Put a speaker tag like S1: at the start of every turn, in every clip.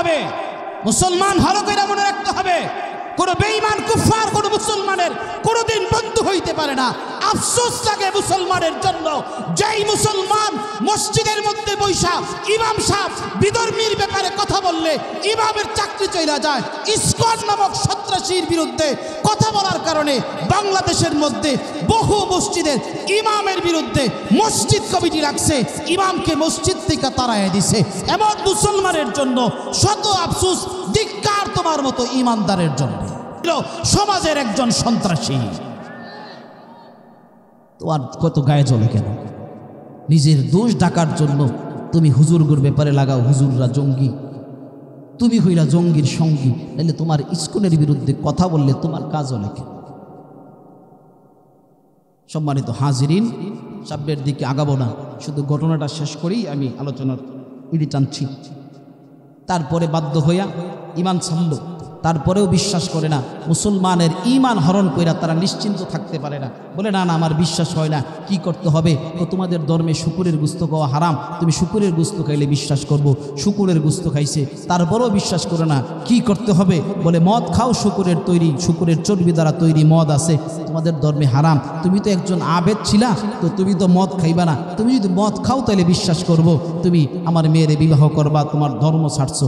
S1: হবে, মুসলমান ভালো করে মনে রাখতে হবে, কোন বেঈমান কুফার কোন মুসলমানের কোনদিন বন্ধু হইতে পারে না। আফসোস লাগে মুসলমানের জন্য, যেই মুসলমান মসজিদের মধ্যে বৈশা ইমাম সাহেব বিধর্মীর ব্যাপারে কথা বললে ইমামের চাকরি চলে যায়। ইসকন নামক সন্ত্রাসীর বিরুদ্ধে কথা বলার কারণে বাংলাদেশের মধ্যে বহু মসজিদের ইমামের বিরুদ্ধে মসজিদ কমিটি রাখছে, ইমামকে মসজিদ থেকে তাড়াইয়া দিছে। এমন মুসলমানের জন্য শত আফসোস, ধিক্কার তোমার মতো ইমানদারের জন্য। সমাজের একজন সন্ত্রাসী, তোমার কত গায়ে জ্বলে কেন? নিজের দোষ ঢাকার জন্য তুমি হুজুরগুর ব্যাপারে লাগাও হুজুররা জঙ্গি, তুমি হইলা জঙ্গির সঙ্গী, নাহলে তোমার ইসকনের বিরুদ্ধে কথা বললে তোমার কাজ হলে কেন? সম্মানিত হাজিরিন, সামনের দিকে আগাবো না, শুধু ঘটনাটা শেষ করেই আমি আলোচনার ইডি টানছি। তারপরে বাধ্য হইয়া ইমান ছাড়ল, তারপরেও বিশ্বাস করে না। মুসলমানের ইমান হরণ কইরা তারা নিশ্চিন্ত থাকতে পারে না, বলে না না আমার বিশ্বাস হয় না, কি করতে হবে? তো তোমাদের ধর্মে শুকুরের গোস্ত খাওয়া হারাম, তুমি শুকুরের গোস্ত খাইলে বিশ্বাস করব। শুকুরের গোস্ত খাইছে, তারপরেও বিশ্বাস করে না, কি করতে হবে? বলে মদ খাও, শুকুরের তৈরি, শুকুরের চর্বি দ্বারা তৈরি মদ আছে, তোমাদের ধর্মে হারাম। তুমি তো একজন আবেদ ছিলা, তো তুমি তো মদ খাইবা না, তুমি যদি মদ খাও তাহলে বিশ্বাস করব তুমি আমার মেয়েরে বিবাহ করবা, তোমার ধর্ম ছাড়ছো।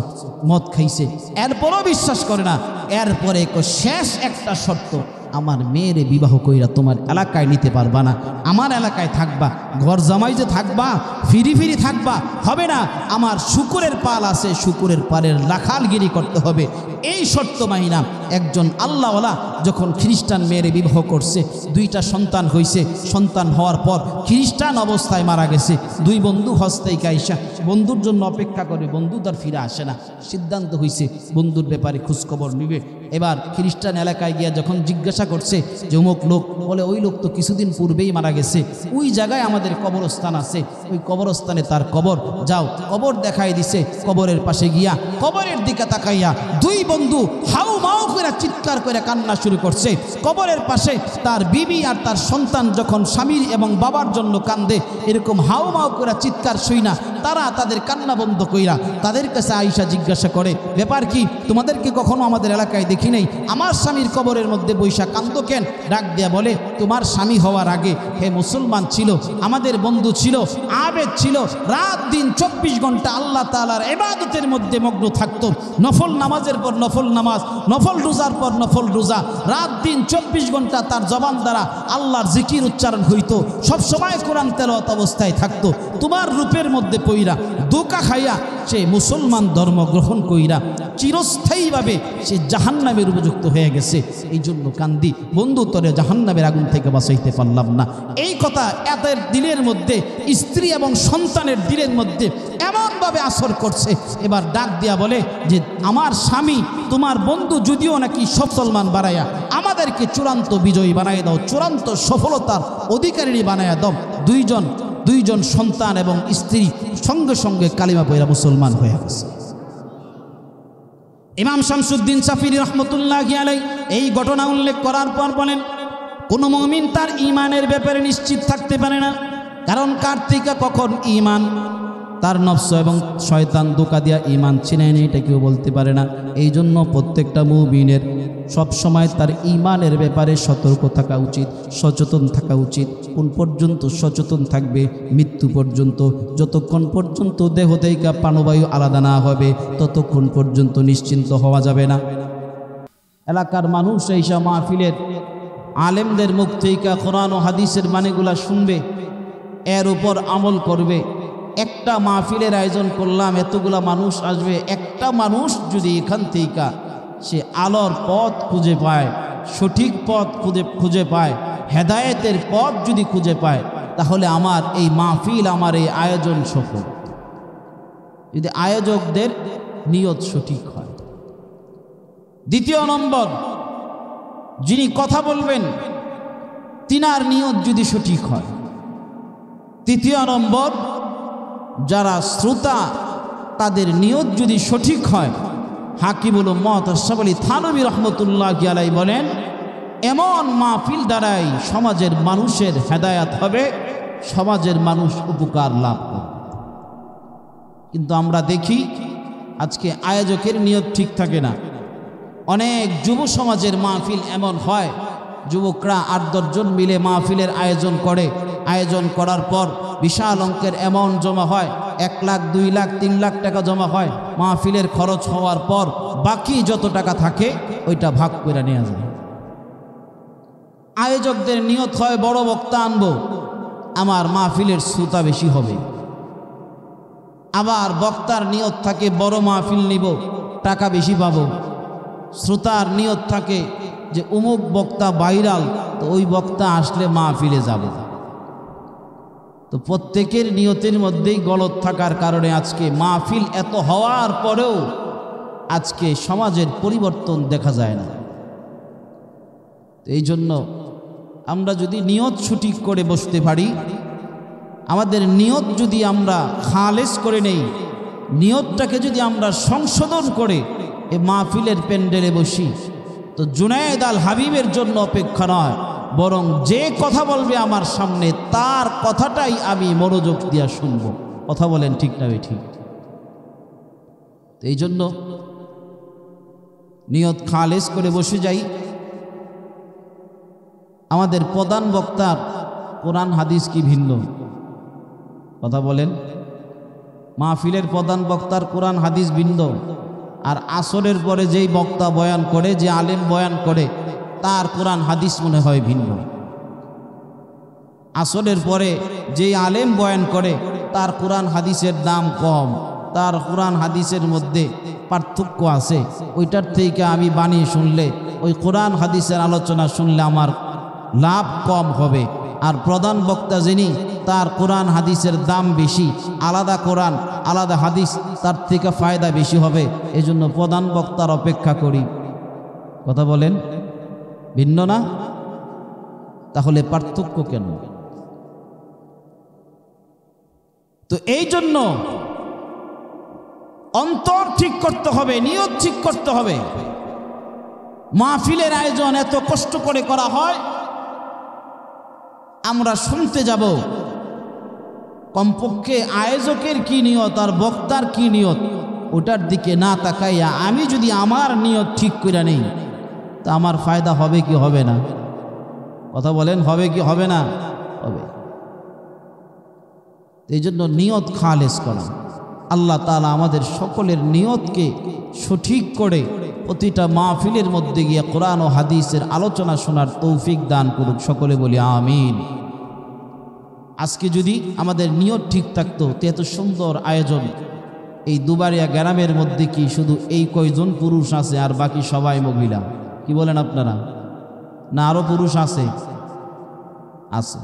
S1: মদ খাইছে, এরপরও বিশ্বাস করে না। এরপরে শেষ একটা শর্ত, আমার মেয়েরে বিবাহ কইরা তোমার এলাকায় নিতে পারবা না, আমার এলাকায় থাকবা, ঘর জামাই যে থাকবা, ফিরি ফিরি থাকবা, হবে না। আমার শুকুরের পাল আছে, শুকুরের পালের রাখালগিরি করতে হবে। এই শর্ত মাইনা একজন আল্লাহওয়ালা যখন খ্রিস্টান মেয়েরে বিবাহ করছে, দুইটা সন্তান হয়েছে, সন্তান হওয়ার পর খ্রিস্টান অবস্থায় মারা গেছে। দুই বন্ধু হস্তেই কাইসা বন্ধুর জন্য অপেক্ষা করে, বন্ধু তার ফিরে আসে না। সিদ্ধান্ত হয়েছে বন্ধুর ব্যাপারে খোঁজখবর নিবে। এবার খ্রিস্টান এলাকায় গিয়া যখন জিজ্ঞাসা করছে যে অমুক লোক, বলে ওই লোক তো কিছুদিন পূর্বেই মারা গেছে, ওই জায়গায় আমাদের কবরস্থান আছে, ওই কবরস্থানে তার কবর, যাও। কবর দেখাই দিছে, কবরের পাশে গিয়া কবরের দিকে তাকাইয়া দুই বন্ধু হাউ মাউ করে চিৎকার করে কান্না শুরু করছে। কবরের পাশে তার বিবি আর তার সন্তান যখন স্বামীর এবং বাবার জন্য কান্দে, এরকম হাউ মাউ করে চিৎকার শুই না, তারা তাদের কান্না বন্ধ কইরা তাদের কাছে আইসা জিজ্ঞাসা করে, ব্যাপার কি? তোমাদেরকে কখনো আমাদের এলাকায় দেখি নাই, আমার স্বামীর কবরের মধ্যে বৈশা কান্দ কেন? ডাক দেয়া বলে, তোমার স্বামী হওয়ার আগে হে মুসলমান ছিল, আমাদের বন্ধু ছিল, আবেদ ছিল, রাত দিন 24 ঘন্টা আল্লাহ তাআলার ইবাদতের মধ্যে মগ্ন থাকতো, নফল নামাজের পর নফল নামাজ, নফল রোজার পর নফল রোজা, রাত দিন 24 ঘন্টা তার জবান দ্বারা আল্লাহর জিকির উচ্চারণ হইতো, সব সময় কোরআন তেলাওয়াত অবস্থায় থাকতো। তোমার রূপের মধ্যে পইরা ধোঁকা খাইয়া সে মুসলমান ধর্ম গ্রহণ কইরা চিরস্থায়ীভাবে সে জাহান্নামের উপযুক্ত হয়ে গেছে। এই জন্য কান্দি, বন্ধু তরে জাহান্নামের আগুন থেকে বাঁচাইতে পারলাম না। এই কথা এদের দিলের মধ্যে, স্ত্রী এবং সন্তানের দিলের মধ্যে এমনভাবে আসর করছে। এবার ডাক দিয়া বলে যে আমার স্বামী তোমার বন্ধু যদিও নাকি মুসলমান বানায়া আমাদেরকে চূড়ান্ত বিজয়ী বানায় দাও, চূড়ান্ত সফলতার অধিকারী বানায়া দাও। দুইজন সন্তান এবং স্ত্রী সঙ্গে সঙ্গে কালিমা পয়রা মুসলমান হয়ে গেছে। ইমাম শামসুদ্দিন শাফিঈ রহমতুল্লাহি আলাইহি এই ঘটনা উল্লেখ করার পর বলেন, কোন মুমিন তার ঈমানের ব্যাপারে নিশ্চিত থাকতে পারে না, কারণ কার থেকে কখন ঈমান তার নফস এবং শয়তান ধোঁকা দিয়া ঈমান ছিনায় নেয় এটা কেউ বলতে পারে না। এই জন্য প্রত্যেকটা মুমিনের সব সময় তার ঈমানের ব্যাপারে সতর্ক থাকা উচিত, সচেতন থাকা উচিত। কোন পর্যন্ত সচেতন থাকবে? মৃত্যু পর্যন্ত। যতক্ষণ পর্যন্ত দেহ থেকে প্রাণবায়ু আলাদা না হবে ততক্ষণ পর্যন্ত নিশ্চিন্ত হওয়া যাবে না। এলাকার মানুষ এইসব মাহফিলের আলেমদের মুখ থেকে কোরআন ও হাদিসের মানেগুলা শুনবে, এর উপর আমল করবে। একটা মাহফিলের আয়োজন করলাম, এতগুলা মানুষ আসবে, একটা মানুষ যদি এখান থেকে সে আলোর পথ খুঁজে পায়, সঠিক পথ খুঁজে পায়, হেদায়েতের পথ যদি খুঁজে পায়, তাহলে আমার এই মাহফিল, আমার এই আয়োজন সফল, যদি আয়োজকদের নিয়ত সঠিক হয়। দ্বিতীয় নম্বর, যিনি কথা বলবেন তিনার নিয়ত যদি সঠিক হয়। তৃতীয় নম্বর, যারা শ্রোতা তাদের নিয়ত যদি সঠিক হয়। হাকিমুল উম্মত আশরাফ আলী থানভী রহমতুল্লাহি আলাইহি বলেন, এমন মাহফিল দ্বারাই সমাজের মানুষের হেদায়াত হবে, সমাজের মানুষ উপকার লাভ করবে। কিন্তু আমরা দেখি আজকে আয়োজকের নিয়ত ঠিক থাকে না। অনেক যুব সমাজের মাহফিল এমন হয়, যুবকরা ৮-১০ জন মিলে মাহফিলের আয়োজন করে, আয়োজন করার পর বিশাল অঙ্কের অ্যামাউন্ট জমা হয়, ১ লাখ ২ লাখ ৩ লাখ টাকা জমা হয়। মাহফিলের খরচ হওয়ার পর বাকি যত টাকা থাকে ওইটা ভাগ করে নেওয়া যায়। আয়োজকদের নিয়ত হয় বড় বক্তা আনবো, আমার মাহফিলের শ্রোতা বেশি হবে। আবার বক্তার নিয়ত থাকে বড় মাহফিল নিব, টাকা বেশি পাবো। শ্রোতার নিয়ত থাকে যে অমুক বক্তা ভাইরাল, তো ওই বক্তা আসলে মাহফিলে যাব। তো প্রত্যেকের নিয়তের মধ্যেই গলত থাকার কারণে আজকে মাহফিল এত হওয়ার পরেও আজকে সমাজের পরিবর্তন দেখা যায় না। এই জন্য আমরা যদি নিয়ত সঠিক করে বসতে পারি, আমাদের নিয়ত যদি আমরা খালেস করে নেই, নিয়তটাকে যদি আমরা সংশোধন করে এই মাহফিলের প্যান্ডেলে বসি, তো জুনায়েদ আল হাবিবের জন্য অপেক্ষা নয়, বরং যে কথা বলবে আমার সামনে তার কথাটাই আমি মনোযোগ দিয়া শুনব। কথা বলেন ঠিক না ঠিক? এই জন্য নিয়ত খালেস করে বসে যাই। আমাদের প্রধান বক্তার কোরআন হাদিস কি ভিন্ন? কথা বলেন। মাহফিলের প্রধান বক্তার কোরআন হাদিস ভিন্ন, আর আসরের পরে যেই বক্তা বয়ান করে, যে আলেম বয়ান করে, তার কোরআন হাদিস মনে হয় ভিন্ন। আসরের পরে যেই আলেম বয়ান করে তার কোরআন হাদিসের দাম কম, তার কোরআন হাদিসের মধ্যে পার্থক্য আছে। ওইটার থেকে আমি বানিয়ে শুনলে, ওই কোরআন হাদিসের আলোচনা শুনলে আমার লাভ কম হবে। আর প্রধান বক্তা যিনি, তার কোরআন হাদিসের দাম বেশি, আলাদা কোরআন আলাদা হাদিস, তার থেকে ফায়দা বেশি হবে। এজন্য প্রধান বক্তার অপেক্ষা করি। কথা বলেন, ভিন্ন না? তাহলে পার্থক্য কেন? তো এই জন্য অন্তর ঠিক করতে হবে, নিয়ত ঠিক করতে হবে। মাহফিলের আয়োজন এত কষ্ট করে করা হয়, আমরা শুনতে যাব, কমপক্ষে আয়োজকের কি নিয়ত আর বক্তার কি নিয়ত ওটার দিকে না তাকাইয়া আমি যদি আমার নিয়ত ঠিক করে নেই, তা আমার ফায়দা হবে কি হবে না? কথা বলেন, হবে কি হবে না? হবে। এই জন্য নিয়ত খালেস করা। আল্লাহ তাআলা আমাদের সকলের নিয়তকে সঠিক করে প্রতিটা মাহফিলের মধ্যে গিয়ে কোরআন ও হাদিসের আলোচনা শোনার তৌফিক দান করুক। সকলে বলি আমিন। আজকে যদি আমাদের নিয়ত ঠিক থাকতো, তো এত সুন্দর আয়োজন এই দুবারিয়া গ্রামের মধ্যে কি শুধু এই কয়জন পুরুষ আছে আর বাকি সবাই মহিলা? কি বলেন আপনারা? না আরো পুরুষ আছে? আছে।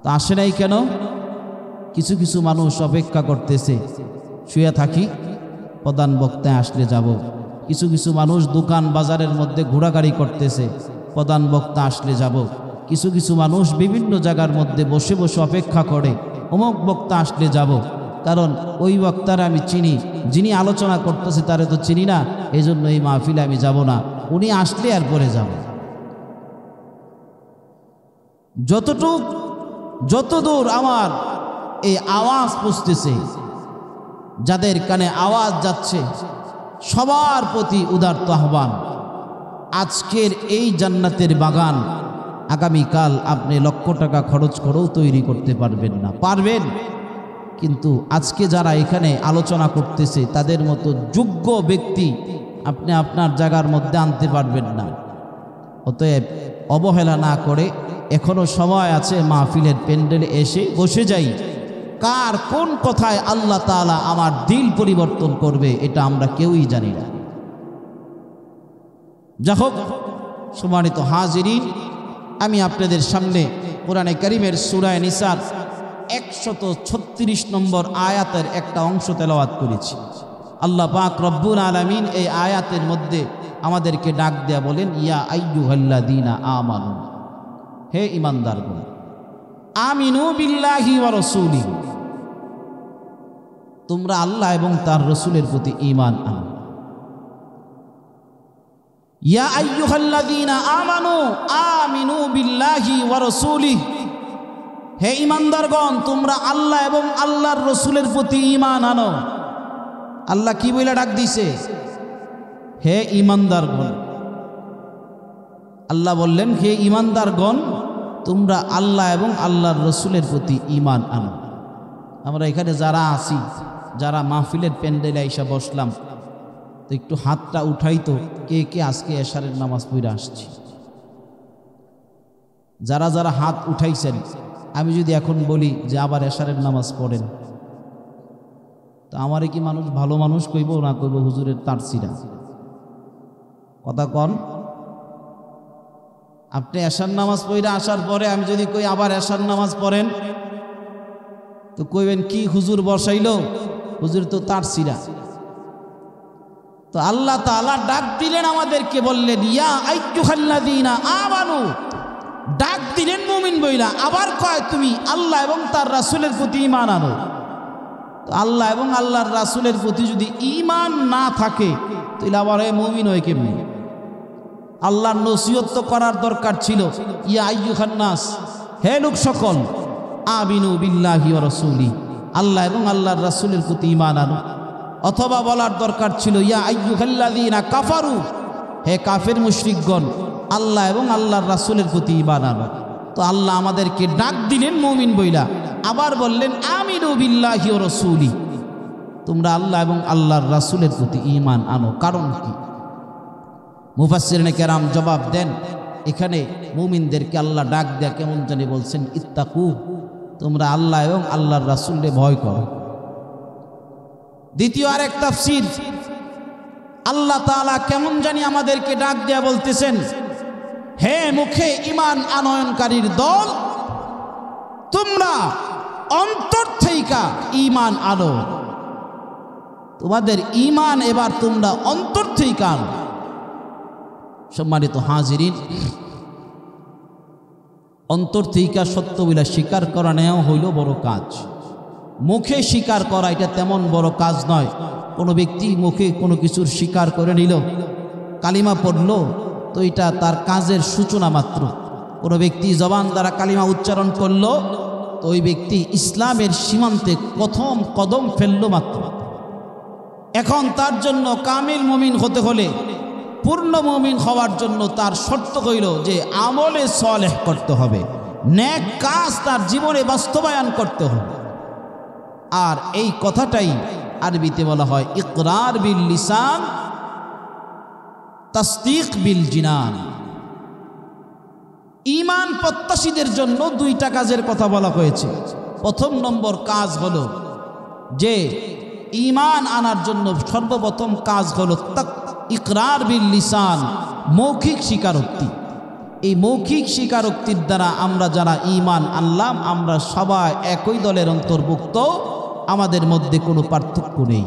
S1: তা আসে নাই কেন? কিছু কিছু মানুষ অপেক্ষা করতেছে, শুয়ে থাকি, প্রধান বক্তায় আসলে যাব। কিছু কিছু মানুষ দোকান বাজারের মধ্যে ঘোরাঘুরি করতেছে, প্রধান বক্তা আসলে যাব। কিছু কিছু মানুষ বিভিন্ন জায়গার মধ্যে বসে বসে অপেক্ষা করে, অমুক বক্তা আসলে যাব। কারণ ওই বক্তারা আমি চিনি, যিনি আলোচনা করতেছে তারে তো চিনি না, এই জন্য এই মাহফিলে আমি যাব না, উনি আসলে আর পরে যাব। যতদূর আমার এই আওয়াজ পৌঁছতেছে, যাদের কানে আওয়াজ যাচ্ছে, সবার প্রতি উদারত আহ্বান। আজকের এই জান্নাতের বাগান আগামীকাল আপনি লক্ষ টাকা খরচ করেও তৈরি করতে পারবেন না। পারবেন, কিন্তু আজকে যারা এখানে আলোচনা করতেছে তাদের মতো যোগ্য ব্যক্তি আপনি আপনার জায়গার মধ্যে আনতে পারবেন না। অতএব অবহেলা না করে এখনো সময় আছে, মাহফিলের প্যান্ডেলে এসে বসে যাই। কার কোন কথায় আল্লাহ তাআলা আমার দিল পরিবর্তন করবে এটা আমরা কেউই জানি না। যা হোক, সম্মানিত হাজিরিন, আমি আপনাদের সামনে কোরআনে কারীমের সূরা নিসার 136 নম্বর আয়াতের একটা অংশ তেলাওয়াত করেছি। আল্লাহ পাক রব্বুল আলামিন এই আয়াতের মধ্যে আমাদেরকে ডাক দেয়া বলেন, ইয়া আইয়ুহাল্লাযীনা আমানু, হে ঈমানদারগণ, আমিনু বিল্লাহি ওয়া রাসূলিহি, তোমরা আল্লাহ এবং তার রাসূলের প্রতি ঈমান আনো। ইয়া আইয়ুহাল্লাযীনা আমানু আমিনু বিল্লাহি ওয়া রাসূলিহি, হে ঈমানদারগণ, তোমরা আল্লাহ এবং আল্লাহর রাসূলের প্রতি ঈমান আনো। আল্লাহ কি বলে ডাক দিছে? হে ঈমানদারগণ। আল্লাহ বললেন, হে ঈমানদারগণ, তোমরা আল্লাহ এবং আল্লাহর রসুলের প্রতি ঈমান আনো। আমরা এখানে যারা আছি, যারা মাহফিলের প্যান্ডেলে আইসা বসলাম, তো একটু হাতটা উঠাই তো, কে কে আজকে এশারের নামাজ পড়ে আসছি? যারা যারা হাত উঠাইছেন, আমি যদি এখন বলি যে আবার এশারের নামাজ পড়েন, তো আমারে কি মানুষ ভালো মানুষ কইব না কইব হুজুরের তারসিরা? কথা কন। আপনি এশার নামাজ পড়ে আসার পরে আমি যদি কই আবার এশার নামাজ পড়েন, তো কইবেন কি হুজুর বসাইল, হুজুর তো তারসিরা। তো আল্লাহ তাআলা ডাক দিলেন আমাদেরকে, বললেন ইয়া আইয়ুহাল্লাযীনা আমানু, ডাক দিলেন মুমিন বইলা, আবার কয় তুমি আল্লাহ এবং তার রাসূলের প্রতি ঈমান আনো। তো আল্লাহ এবং আল্লাহর রাসূলের প্রতি যদি ঈমান না থাকে, তাহলে আবার মুমিন হয় কেমনি? আল্লাহর নসিহত তো করার দরকার ছিল, ইয়া আইয়ুহান নাস, হে লোক সকল, আমিনু বিল্লাহি ওয়া রাসূলি, আল্লাহ এবং আল্লাহর রাসূলের প্রতি ঈমান আনো। অথবা বলার দরকার ছিল ইয়া আইয়ুহাল্লাযীনা কাফারু, হে কাফের মুশরিকগণ, আল্লাহ এবং আল্লাহর রাসূলের প্রতি ঈমান আনো। তো আল্লাহ আমাদেরকে ডাক দিলেন মুমিন বইলা, আবার বললেন আমিনু বিল্লাহি ওয়া রাসূলি, তোমরা আল্লাহ এবং আল্লাহর রাসূলের প্রতি ঈমান আনো। কারণ কি? মুফাসসিরিনে কেরাম জবাব দেন, এখানে মুমিনদেরকে আল্লাহ ডাক দেয়া কেমন জানি বলছেন, ইত্তাকু, তোমরা আল্লাহ এবং আল্লাহর রাসূলকে ভয় করো। দ্বিতীয় আরেক তাফসীর, আল্লাহ তাআলা কেমন জানি আমাদেরকে ডাক দেয়া বলতেছেন, হে মুখে ঈমান আনয়নকারীর দল, তোমরা অন্তর থেকে ঈমান আনো। তোমাদের ঈমান এবার তোমরা অন্তর থেকে আনো। সম্মানিত হাজিরিন, অন্তর থেকে সত্য বলে স্বীকার করা নেওয়া হইল বড় কাজ। মুখে স্বীকার করা এটা তেমন বড় কাজ নয়। কোনো ব্যক্তি মুখে কোনো কিছুর স্বীকার করে নিল, কালিমা পড়ল, তো এটা তার কাজের সূচনা মাত্র। কোনো ব্যক্তি জবান দ্বারা কালিমা উচ্চারণ করল, তো ওই ব্যক্তি ইসলামের সীমান্তে প্রথম কদম ফেলল মাত্র। এখন তার জন্য কামিল মুমিন হতে হলে, পূর্ণ মুমিন হওয়ার জন্য তার শর্ত হইল যে আমলে সালেহ করতে হবে, নেক কাজ তার জীবনে বাস্তবায়ন করতে হবে। আর এই কথাটাই আরবিতে বলা হয় ইকরার বিল লিসান, তাসদীক বিল জিনান। ঈমান প্রত্যাশীদের জন্য দুইটা কাজের কথা বলা হয়েছে। প্রথম নম্বর কাজ হলো যে ঈমান আনার জন্য সর্বপ্রথম কাজ হলো ইকরার বিল লিসান, মৌখিক স্বীকারোক্তি। এই মৌখিক স্বীকারোক্তির দ্বারা আমরা যারা ঈমান আনলাম, আমরা সবাই একই দলের অন্তর্ভুক্ত, আমাদের মধ্যে কোনো পার্থক্য নেই।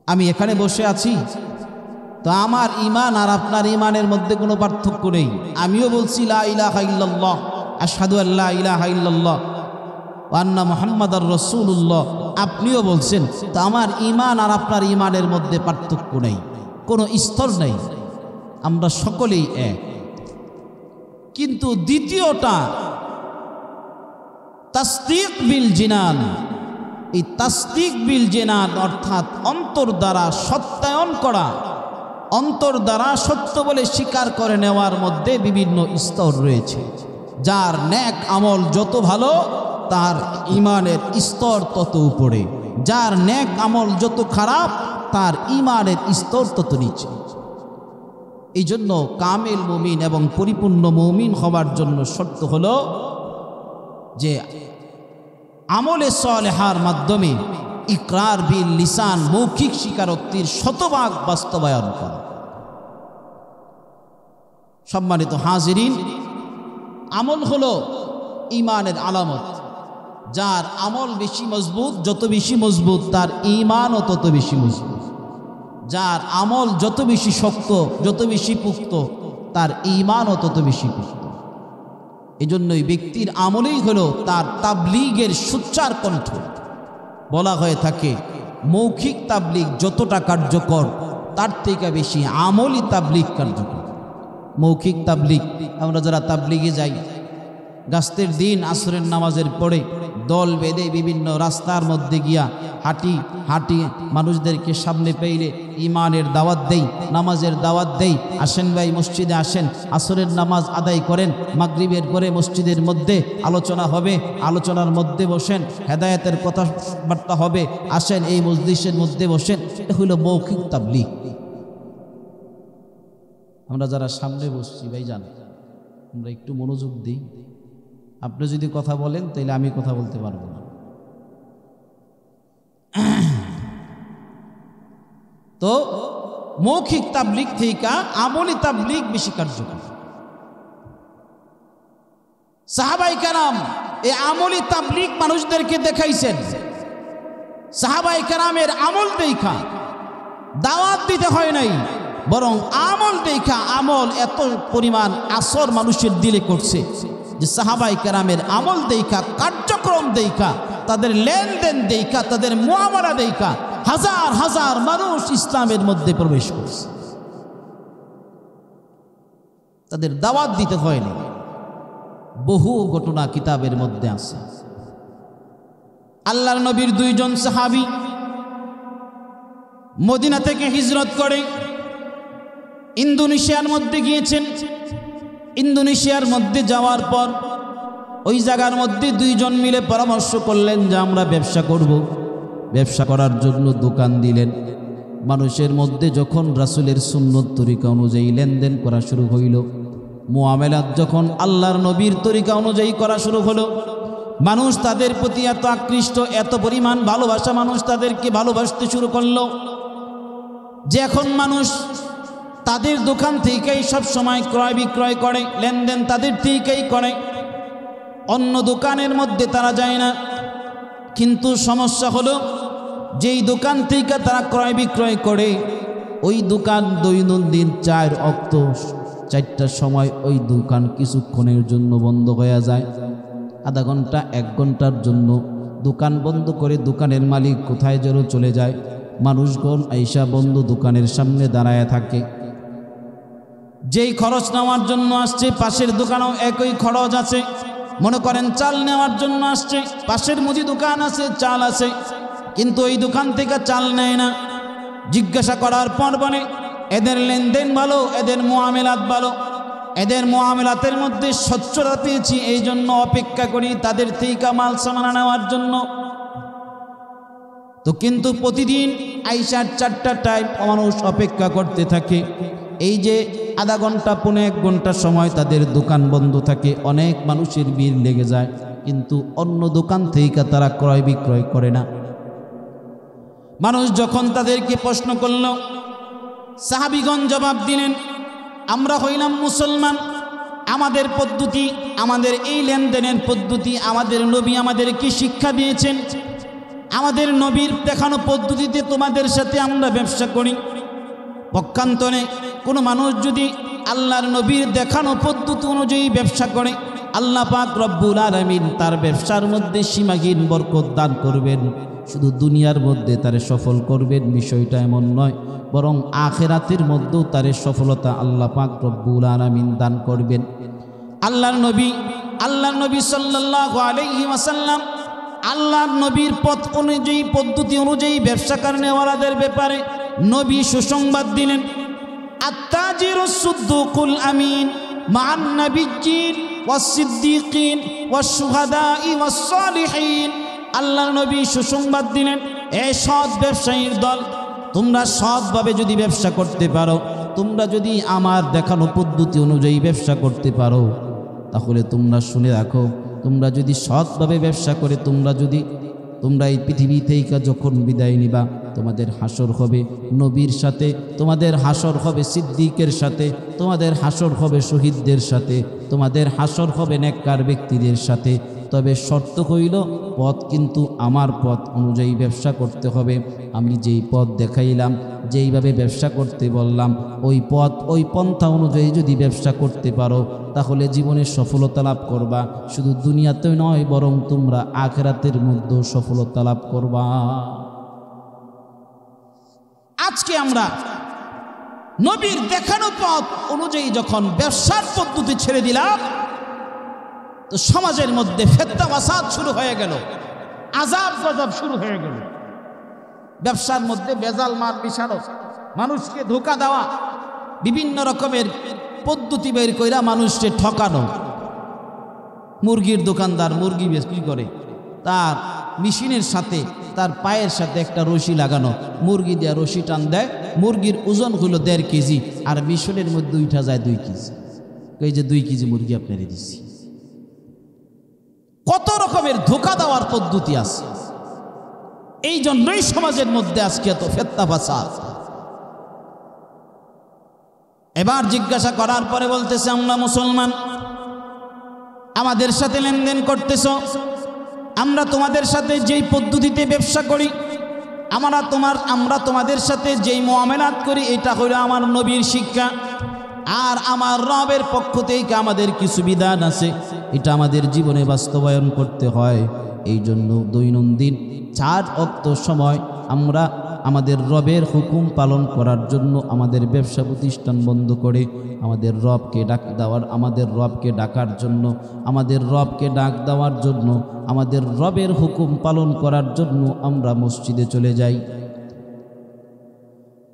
S1: আমি এখানে বসে আছি, তো আমার ঈমান আর আপনার ঈমানের মধ্যে কোনো পার্থক্য নেই। আমিও বলছি লা ইলাহা ইল্লাল্লাহ, আশহাদু আল্লা ইলাহা ইল্লাল্লাহ ওয়া আন্না মুহাম্মাদার রাসূলুল্লাহ, আপনিও বলছেন। তো আমার ঈমান আর আপনার ঈমানের মধ্যে পার্থক্য নেই, কোনো স্তর নেই, আমরা সকলেই এক। কিন্তু দ্বিতীয়টা তাসদীক বিল জিনান। এই তাসদীক বিল জিনান অর্থাৎ অন্তর দ্বারা সত্যায়ন করা, অন্তর দ্বারা সত্য বলে স্বীকার করে নেওয়ার মধ্যে বিভিন্ন স্তর রয়েছে। যার নেক আমল যত ভালো, তার ঈমানের স্তর তত উপরে। যার নেক আমল যত খারাপ, তার ঈমানের স্তর তত নিচে। এই জন্য কামিল মুমিন এবং পরিপূর্ণ মুমিন হওয়ার জন্য শর্ত হলো যে আমলে সালেহার মাধ্যমে ইকরার বিল লিসান, মৌখিক স্বীকারোক্তির শতভাগ বাস্তবায়ন করা। সম্মানিত হাজিরিন, আমল হলো ঈমানের আলামত। যার আমল বেশি মজবুত, যত বেশি মজবুত তার ঈমানও তত বেশি মজবুত। যার আমল যত বেশি শক্ত, যত বেশি পুক্ত, তার ঈমানও তত বেশি পুক্ত। এজন্যই ব্যক্তির আমলেই হলো তার তাবলীগের সোচ্চার কণ্ঠ। বলা হয়ে থাকে মৌখিক তাবলীগ যতটা কার্যকর, তার থেকে বেশি আমলি তাবলীগ কার্যকর। মৌখিক তাবলীগ, আমরা যারা তাবলীগে যাই, গাস্তের দিন আসরের নামাজের পরে দল বেঁধে বিভিন্ন রাস্তার মধ্যে গিয়া হাঁটি হাঁটি মানুষদেরকে সামনে পেইলে ইমানের দাওয়াত দেই, নামাজের দাওয়াত দেই। আসেন ভাই, মসজিদে আসেন, আসরের নামাজ আদায় করেন, মাগরিবের পরে মসজিদের মধ্যে আলোচনা হবে, আলোচনার মধ্যে বসেন, হেদায়েতের কথাবার্তা হবে, আসেন এই মজলিসের মধ্যে বসেন। এটা হইল মৌখিক তাবলীগ। আমরা যারা সামনে বসছি ভাইজান, আমরা একটু মনোযোগ দিই। আপনি যদি কথা বলেন তাহলে আমি কথা বলতে পারবো না। তো মৌখিক তাবলীগ থেকে আমলি তাবলীগ বেশি কার্যকর। সাহাবায়ে কেরাম এই আমলি তাবলীগ মানুষদেরকে দেখাইছেন। সাহাবায়ে কেরামের আমল দেখা দাওয়াত দিতে হয় নাই, বরং আমল দেখা আমল এত পরিমাণ আসর মানুষের দিলে করছে যে সাহাবায়ে কেরামের আমল দেখা, কার্যক্রম দেখা, তাদের লেনদেন দেখা, তাদের মুআমালা দেখা হাজার হাজার মানুষ ইসলামের মধ্যে প্রবেশ করছে। তাদের দাওয়াত দিতে হয়নি। বহু ঘটনা কিতাবের মধ্যে আছে। আল্লাহর নবীর দুইজন সাহাবী মদিনা থেকে হিজরত করে ইন্দোনেশিয়ার মধ্যে গিয়েছেন। ইন্দোনেশিয়ার মধ্যে যাওয়ার পর ওই জায়গার মধ্যে দুইজন মিলে পরামর্শ করলেন যে আমরা ব্যবসা করব। ব্যবসা করার জন্য দোকান দিলেন। মানুষের মধ্যে যখন রাসূলের সুন্নত তরিকা অনুযায়ী লেনদেন করা শুরু হইল, মুআমালাত যখন আল্লাহর নবীর তরিকা অনুযায়ী করা শুরু হলো, মানুষ তাদের প্রতি এত আকৃষ্ট, এত পরিমাণ ভালোবাসা মানুষ তাদেরকে ভালোবাসতে শুরু করলো যে এখন মানুষ তাদের দোকান থেকেই সব সময় ক্রয় বিক্রয় করে, লেনদেন তাদের থেকেই করে, অন্য দোকানের মধ্যে তারা যায় না। কিন্তু সমস্যা হলো, যেই দোকান থেকে তারা ক্রয় বিক্রয় করে ওই দোকান দৈনন্দিন 4 ওয়াক্ত 4টার সময় ওই দোকান কিছুক্ষণের জন্য বন্ধ হয়ে যায়। আধা ঘন্টা 1 ঘন্টার জন্য দোকান বন্ধ করে দোকানের মালিক কোথায় যেন চলে যায়। মানুষগণ আইসা বন্ধ দোকানের সামনে দাঁড়ায় থাকে। যেই খরচ নেওয়ার জন্য আসছে পাশের দোকানেও একই খরচ আছে। মনে করেন চাল নেওয়ার জন্য আসছে, পাশের মুদি দোকান আছে, চাল আছে, কিন্তু ওই দোকান থেকে চাল নেয় না। জিজ্ঞাসা করার পর বলে এদের লেনদেন ভালো, এদের মুআমালাত ভালো, এদের মুআমালাতের মধ্যে স্বচ্ছতা পেয়েছি, এই জন্য অপেক্ষা করি তাদের থেকে মাল সামানা নেওয়ার জন্য। তো কিন্তু প্রতিদিন আইসা 4টা টাইম মানুষ অপেক্ষা করতে থাকে। এই যে আধা ঘন্টা 1 ঘন্টা সময় তাদের দোকান বন্ধ থাকে, অনেক মানুষের ভিড় লেগে যায়, কিন্তু অন্য দোকান থেকে তারা ক্রয় বিক্রয় করে না। মানুষ যখন তাদেরকে প্রশ্ন করল, সাহাবীগণ জবাব দিলেন, আমরা হইলাম মুসলমান, আমাদের পদ্ধতি, আমাদের এই লেনদেনের পদ্ধতি আমাদের নবী আমাদেরকে শিক্ষা দিয়েছেন। আমাদের নবীর দেখানো পদ্ধতিতে তোমাদের সাথে আমরা ব্যবসা করি। পক্ষান্তরে কোনো মানুষ যদি আল্লাহর নবীর দেখানো পদ্ধতি অনুযায়ী ব্যবসা করে, আল্লাহ পাক রব্বুল আলামিন তার ব্যবসার মধ্যে সীমাহীন বরকত দান করবেন। শুধু দুনিয়ার মধ্যে তারে সফল করবেন বিষয়টা এমন নয়, বরং আখিরাতের মধ্যেও তারে সফলতা আল্লাহ পাক রব্বুল আলামিন দান করবেন। আল্লাহর নবী সাল্লাল্লাহু আলাইহি ওয়াসাল্লাম আল্লাহর নবীর পথ অনুযায়ী, পদ্ধতি অনুযায়ী ব্যবসা করেনেওয়ালাদের ব্যাপারে নবী সুসংবাদ দিলেন, আত-তাজিরুস সুদ্দুকুল আমিন মা'আন নাবিয়্যিন ওয়াস-সিদ্দীকিন ওয়াশ-শুহাদা'i ওয়াস-সালিহিন। আল্লাহর নবী সুসংবাদ দিলেন, এই সৎ ব্যবসায়ীর দল, তোমরা সৎভাবে যদি ব্যবসা করতে পারো, তোমরা যদি আমার দেখানো পদ্ধতি অনুযায়ী ব্যবসা করতে পারো, তাহলে তোমরা শুনে রাখো, তোমরা যদি সৎভাবে ব্যবসা করে তোমরা এই পৃথিবী থেকে যখন বিদায় নিবা, তোমাদের হাসর হবে নবীর সাথে, তোমাদের হাসর হবে সিদ্দিকের সাথে, তোমাদের হাসর হবে শহীদদের সাথে, তোমাদের হাসর হবে নেককার ব্যক্তিদের সাথে। তবে শর্ত হইল পথ কিন্তু আমার পথ অনুযায়ী ব্যবসা করতে হবে। আমি যেই পথ দেখাইলাম, যেইভাবে ব্যবসা করতে বললাম, ওই পথ ওই পন্থা অনুযায়ী যদি ব্যবসা করতে পারো, তাহলে জীবনে সফলতা লাভ করবা। শুধু দুনিয়াতে নয়, বরং তোমরা আখিরাতের মধ্যেও সফলতা লাভ করবা। আজকে আমরা নবীর দেখানো পথ অনুযায়ী যখন ব্যবসার পদ্ধতি ছেড়ে দিলাম, তো সমাজের মধ্যে ফিতনা ফাসাদ শুরু হয়ে গেল, আযাব গজব শুরু হয়ে গেল। ব্যবসার মধ্যে ভেজাল মাল মিশানো, মানুষকে ধোঁকা দেওয়া, বিভিন্ন রকমের পদ্ধতি বের কইরা মানুষকে ঠকানো। মুরগির দোকানদার মুরগি বিক্রি করে, তার মেশিনের সাথে তার পায়ের সাথে একটা রশি লাগানো, মুরগি দিয়ে রশি টান দেয়, মুরগির ওজন হলো 1.5 কেজি, আর মেশিনের মধ্যে উঠা যায় 2 কেজি। এই যে 2 কেজি মুরগি আপনারে দিচ্ছি। কত রকমের ধোঁকা দেওয়ার পদ্ধতি আছে। এই জন্যই সমাজের মধ্যে আজকে এত ফিতনা ফাসাদ। এবার জিজ্ঞাসা করার পরে বলতেছে, আমরা মুসলমান, আমাদের সাথে লেনদেন করতেছ, আমরা তোমাদের সাথে যেই পদ্ধতিতে ব্যবসা করি, আমরা তোমাদের সাথে যেই মুআমালাত করি, এটা হলো আমার নবীর শিক্ষা, আর আমার রবের পক্ষ থেকে আমাদের কিছু বিধান আছে, এটা আমাদের জীবনে বাস্তবায়ন করতে হয়। এই জন্য দৈনন্দিন 4 ওয়াক্ত সময় আমরা আমাদের রবের হুকুম পালন করার জন্য আমাদের ব্যবসা প্রতিষ্ঠান বন্ধ করে আমাদের রবকে ডাকার জন্য, আমাদের রবকে ডাক দেওয়ার জন্য, আমাদের রবের হুকুম পালন করার জন্য আমরা মসজিদে চলে যাই।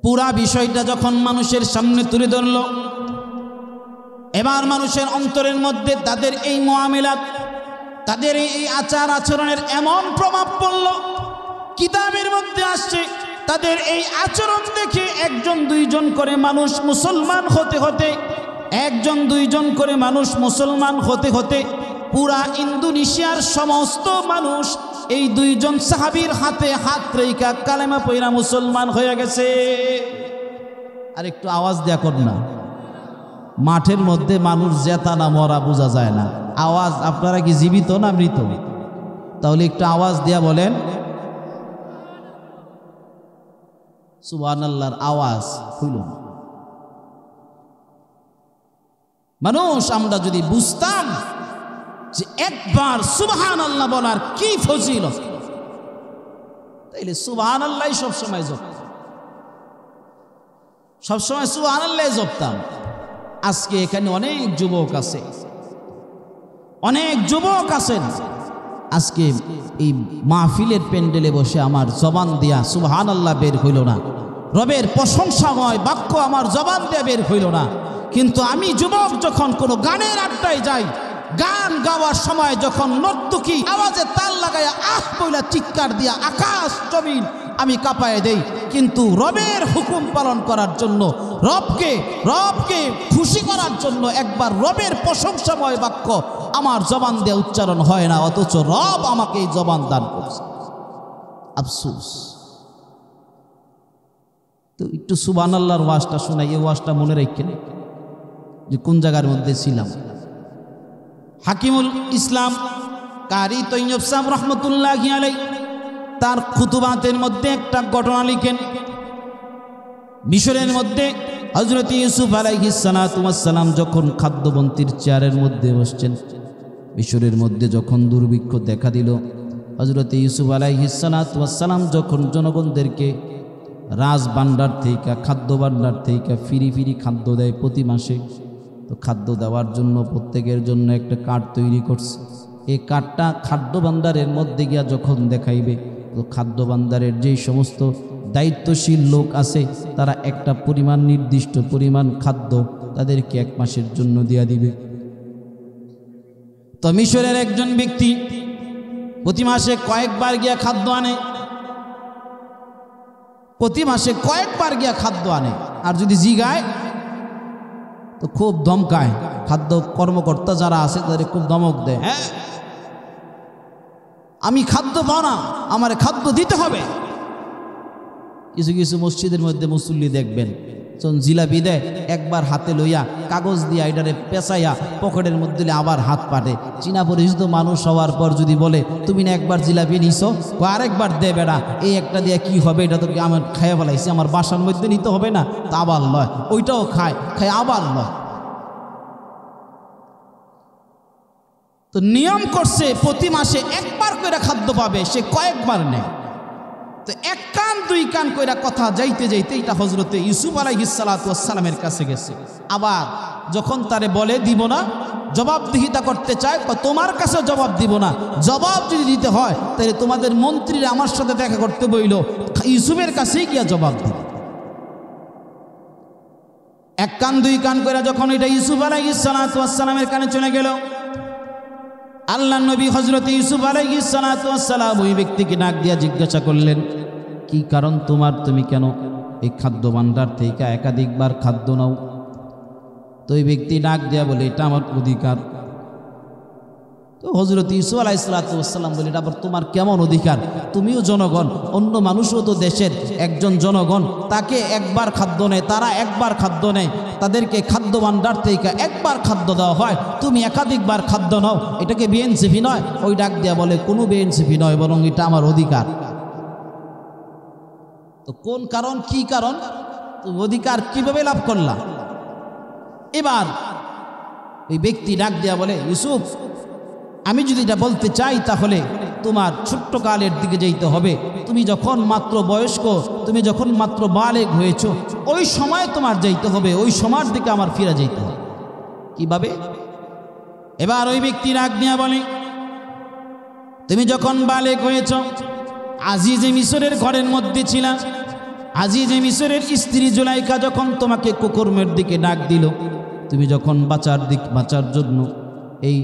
S1: পুরা বিষয়টা যখন মানুষের সামনে তুলে ধরল, এবার মানুষের অন্তরের মধ্যে তাদের এই মুআমালাত, তাদের এই আচার আচরণের এমন প্রভাব পড়ল, কিতাবের মধ্যে আসছে তাদের এই আচরণ দেখে 1-2 করে মানুষ মুসলমান হতে হতে 1-2 করে মানুষ মুসলমান হতে হতে পুরা ইন্দোনেশিয়ার সমস্ত মানুষ এই 2 সাহাবীর হাতে হাত রেখা কালেমা পড়া মুসলমান হয়ে গেছে। আর একটু আওয়াজ দেয়া কর না, মাঠের মধ্যে মানুষ জেতা না মরা বোঝা যায় না। আওয়াজ, আপনারা কি জীবিত না মৃত? তাহলে একটু আওয়াজ দেয়া বলেন সুবহানাল্লাহর আওয়াজ হইল না। মানুষ আমরা যদি বুঝতাম যে একবার সুবহানাল্লাহ বলার কি ফজিলত, তাইলে সুবহানাল্লাহ সবসময় জপতাম, সবসময় সুবহানাল্লাহ জপতাম। আজকে এখানে অনেক যুবক আছেন, আজকে এই মাহফিলের প্যান্ডেলে বসে আমার জবান দিয়া সুবহানাল্লাহ বের হইল না, রবের প্রশংসাময় বাক্য আমার জবান দিয়ে বের হইল না। কিন্তু আমি যুবক যখন কোনো গানের আড্ডায় যাই, গান গাওয়ার সময় যখন নর্তকী আওয়াজে তাল লাগাইয়া আহ বইলা চিৎকার দিয়া আকাশ জমিন আমি কাঁপায় দেই, কিন্তু রবের হুকুম পালন করার জন্য, রবকে খুশি করার জন্য একবার রবের প্রশংসাময় বাক্য আমার জবান দিয়ে উচ্চারণ হয় না, অথচ রব আমাকে এই জবান দান করছে। আফসোস। তো একটু সুবহানাল্লাহর ওয়াজটা শোনাই, এই ওয়াজটা মনে রাখেন যে কোন জায়গার মধ্যে ছিলাম। হাকিমুল ইসলাম কারি তৈয়ব সাহেব রহমতুল্লাহি আলাইহি তার খুতুবাতের মধ্যে একটা ঘটনা লিখেন। মিশরের মধ্যে হযরত ইউসুফ আলাইহিস সালাতু ওয়াস সালাম যখন খাদ্যবন্তির চেয়ারের মধ্যে বসছেন, মিশরের মধ্যে যখন দুর্ভিক্ষ দেখা দিল, হযরত ইউসুফ আলাইহিস সালাতু ওয়াস সালাম যখন জনগণদেরকে রাজ ভান্ডার থেকে, খাদ্য ভান্ডার থেকে ফিরি খাদ্য দেয় প্রতি মাসে, তো খাদ্য দেওয়ার জন্য প্রত্যেকের জন্য একটা কার্ড তৈরি করছে। এই কার্ডটা খাদ্য ভান্ডারের মধ্যে গিয়া যখন দেখাইবে, তো খাদ্য ভান্ডারের যেই সমস্ত দায়িত্বশীল লোক আছে তারা একটা নির্দিষ্ট পরিমাণ খাদ্য তাদেরকে 1 মাসের জন্য দিয়া দিবে। তো মিশরের একজন ব্যক্তি প্রতি মাসে কয়েকবার গিয়া খাদ্য আনে, আর যদি জিগায় তো খুব ধমকায়। খাদ্য কর্মকর্তা যারা আছে তাদের খুব ধমক দেয়, হ্যাঁ আমি খাদ্য পাও না, আমার খাদ্য দিতে হবে। কিছু কিছু মসজিদের মধ্যে মুসল্লি দেখবেন জিলাপি দেয়, একবার হাতে লইয়া কাগজ দিয়া এটারে পেঁচাইয়া পকেটের মধ্যে আবার হাত পাটে। চীনা পরিচিত মানুষ হওয়ার পর যদি বলে তুমি না একবার জিলাপি নিছো, আরেকবার দে বেড়া, এই একটা দিয়া কি হবে, এটা তো আমার খাইয়া ফেলাইছি, আমার বাসার মধ্যে নিতে হবে না, তা আবার লয়, ওইটাও খায় আবার লয়। তো নিয়ম করছে প্রতি মাসে একবার করে খাদ্য পাবে, সে কয়েকবার নেয়। তো তো এক কান দুই কান কইরা কথা যাইতে যাইতে এটা হজরতে ইউসুফ আলাইহিস সালাতু ওয়াস সালামের কাছে গেছে। আবার যখন তারে বলে দিব না, জবাবদিহিতা করতে চায়, তোমার কাছে জবাব দিব না, জবাব যদি দিতে হয় তাহলে তোমাদের মন্ত্রীরা আমার সাথে দেখা করতে বইল, ইউসুফের কাছেই গিয়া জবাব দিবে। এক কান দুই কান করে যখন এটা ইউসুফ আলাইহিস সালাতু ওয়াস সালামের কানে চলে গেল, আল্লাহর নবী হযরত ইউসুফ আলাইহিস সালাতু ওয়াস সালাম ওই ব্যক্তিকে ডাক দিয়া জিজ্ঞাসা করলেন, কি কারণ তোমার, তুমি কেন এই খাদ্য ভাণ্ডার থেকে একাধিকবার খাদ্য নাও? তো ওই ব্যক্তি ডাক দিয়া বলে, এটা আমার অধিকার। তো হযরত ইউসুফ আলাইহিস সালাতু ওয়াস সালাম বলে, এটা আবার তোমার কেমন অধিকার? তুমিও জনগণ, অন্য মানুষও তো দেশের একজন জনগণ, তাকে একবার খাদ্য নেয়, তারা একবার খাদ্য নেয়, তাদেরকে খাদ্য ভাণ্ডার থেকে একবার খাদ্য দেওয়া হয়, তুমি একাধিকবার খাদ্য নাও, এটাকে বিএনসিপি নয়? ওই ডাক দিয়া বলে, কোনো বিএনসিপি নয়, বরং এটা আমার অধিকার। তো কোন কারণ, কি কারণ, তুমি অধিকার কিভাবে লাভ করলা? এবার ওই ব্যক্তি ডাক দিয়া বলে, ইউসুফ, আমি যদি এটা বলতে চাই তাহলে তোমার ছোট্ট কালের দিকে যাইতে হবে। তুমি যখন মাত্র বয়স্ক, তুমি যখন মাত্র বালেগ হয়েছ, ওই সময় তোমার যাইতে হবে, ওই সময়ের দিকে আমার ফিরে যাইতে হবে। কিভাবে? এবার ওই ব্যক্তি ডাক দিয়া বলে, তুমি যখন বালেগ হয়েছ, আজিজে মিশরের ঘরের মধ্যে ছিলা, আজিজে মিশরের স্ত্রী জুলাইখা যখন তোমাকে কুকর্মের দিকে ডাক দিল, তুমি যখন বাঁচার জন্য এই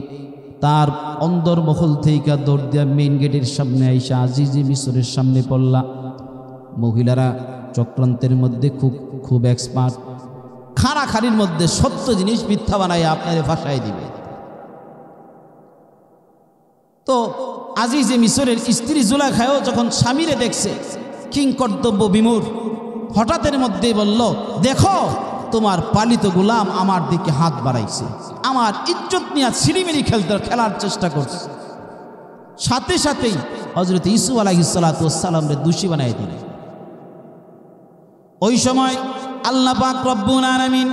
S1: তার অন্দরমহল থেকে দৌড় দিয়া মেইন গেটের সামনে আইসা আজিজে মিশরের সামনে পড়লা। মহিলারা চক্রান্তের মধ্যে খুব এক্সপার্ট, খাড়াখাড়ির মধ্যে সত্য জিনিস মিথ্যা বানায় আপনারে ভাষায় দিবে। তো আজিজে মিশরের স্ত্রী জুলাইখাও যখন স্বামীরে দেখছে কিং কর্তব্য বিমূঢ়, হঠাৎের মধ্যেই বলল, দেখো তোমার পালিত গোলাম আমার দিকে হাত বাড়াইছে, আমার ইজ্জত নিয়ে ছিড়িমিড়ি খেলার চেষ্টা করছে। সাথে সাথেই হযরত ইউসুফ আলাইহিস সালাতু ওয়াস সালামকে দোষী বানাই দিলেন। ওই সময় আল্লাহ পাক রব্বুল আলামিন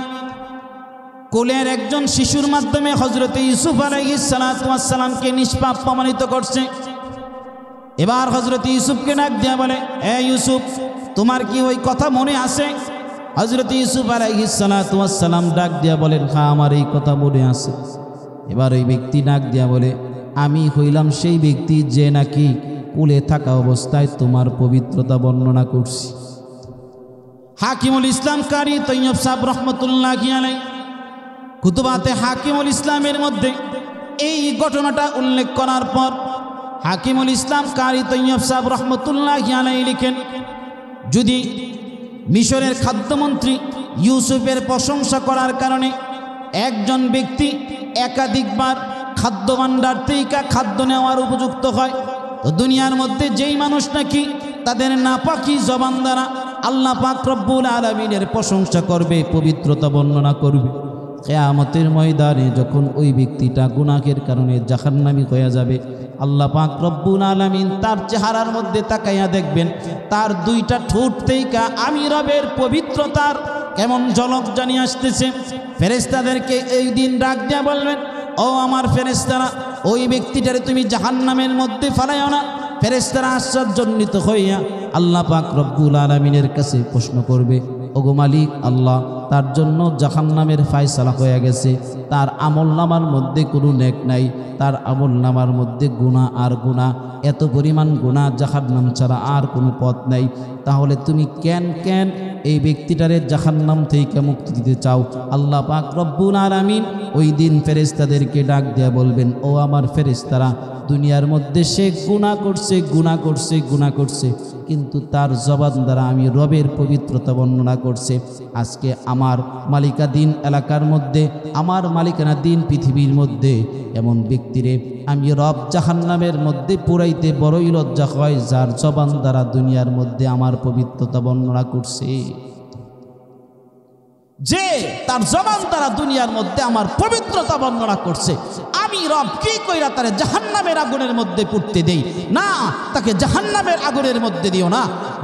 S1: কোলের একজন শিশুর মাধ্যমে হযরত ইউসুফ আলাইহিস সালাতু ওয়াস সালামকে নিষ্পাপ প্রমাণিত করছে। এবার হযরত ইউসুফকে ডাক দিয়া বলে, এ ইউসুফ, তোমার কি ওই কথা মনে আছে? হযরত ইউসুফ আলাইহিস সালাতু ওয়াস সালাম ডাক দিয়া বলেন, হ্যাঁ, আমার এই কথা মনে আছে। এবার ওই ব্যক্তি ডাক দিয়া বলে, আমি হইলাম সেই ব্যক্তি যে নাকি কোলে থাকা অবস্থায় তোমার পবিত্রতা বর্ণনা করছি। হাকিমুল ইসলাম কারি তৈয়ব সাহেব রহমতুল্লাহি আলাইহি কুতুবাতে হাকিমুল ইসলামের মধ্যে এই ঘটনাটা উল্লেখ করার পর হাকিমুল ইসলাম কারি তৈয়ব সাহেব রহমতুল্লাহি আলাইহি লিখেন, যদি মিশরের খাদ্যমন্ত্রী ইউসুফের প্রশংসা করার কারণে একজন ব্যক্তি একাধিকবার খাদ্য ভাণ্ডার থেকে খাদ্য নেওয়ার উপযুক্ত হয়, তো দুনিয়ার মধ্যে যেই মানুষ নাকি তাদের নাপাকি জবান দ্বারা আল্লাহ পাক রব্বুল আলামিনের প্রশংসা করবে, পবিত্রতা বর্ণনা করবে, কিয়ামতের ময়দানে যখন ওই ব্যক্তিটা গুনাহের কারণে জাহান্নামী হয়ে যাবে, আল্লাহ পাক রব্বুল আলামিন তার চেহারার মধ্যে তাকাইয়া দেখবেন, তার দুইটা ঠোঁট থেকে আমি রবের পবিত্রতার কেমন ঝলক জানিয়ে আসতেছে। ফেরেশতাদেরকে এই দিন ডাক দিয়া বলবেন, ও আমার ফেরেশতারা, ওই ব্যক্তিটারে তুমি জাহান্নামের মধ্যে ফেলাইও না। ফেরেশতারা আশ্চর্যান্বিত হইয়া আল্লাহ পাক রব্বুল আলামিনের কাছে প্রশ্ন করবে, ওগো মালিক আল্লাহ, তার জন্য জাহান্নামের ফায়সালা হয়ে গেছে, তার আমলনামার মধ্যে কোনো নেক নাই, তার আমলনামার মধ্যে গুনাহ আর গুনাহ, এত পরিমাণ গুনাহ, জাহান্নাম ছাড়া আর কোনো পথ নাই। তাহলে তুমি কেন এই ব্যক্তিটারে জাহান্নাম থেকে মুক্তি দিতে চাও? আল্লাহ পাক রব্বুল আলামিন ওই দিন ফেরেশতাদেরকে ডাক দিয়া বলবেন, ও আমার ফেরেশতারা, দুনিয়ার মধ্যে সে গুনাহ করছে, কিন্তু তার জবান দ্বারা আমি রবের পবিত্রতা বর্ণনা করছে। আজকে আমার মালিকাধীন এলাকার মধ্যে, আমার মালিকানাধীন পৃথিবীর মধ্যে এমন ব্যক্তিরে আমি রব জাহান্নামের মধ্যে পুরাইতে বড়ই লজ্জা হয়, যার জবান দ্বারা দুনিয়ার মধ্যে আমার পবিত্রতা বর্ণনা করছে, যে তার জবান দ্বারা দুনিয়ার মধ্যে আমার পবিত্রতা বর্ণনা করছে। আমি রব কি কইরা তারে জাহান্নামের আগুনের মধ্যে পুড়তে দেই না, তাকে জাহান্নামের আগুনের মধ্যে দিও না।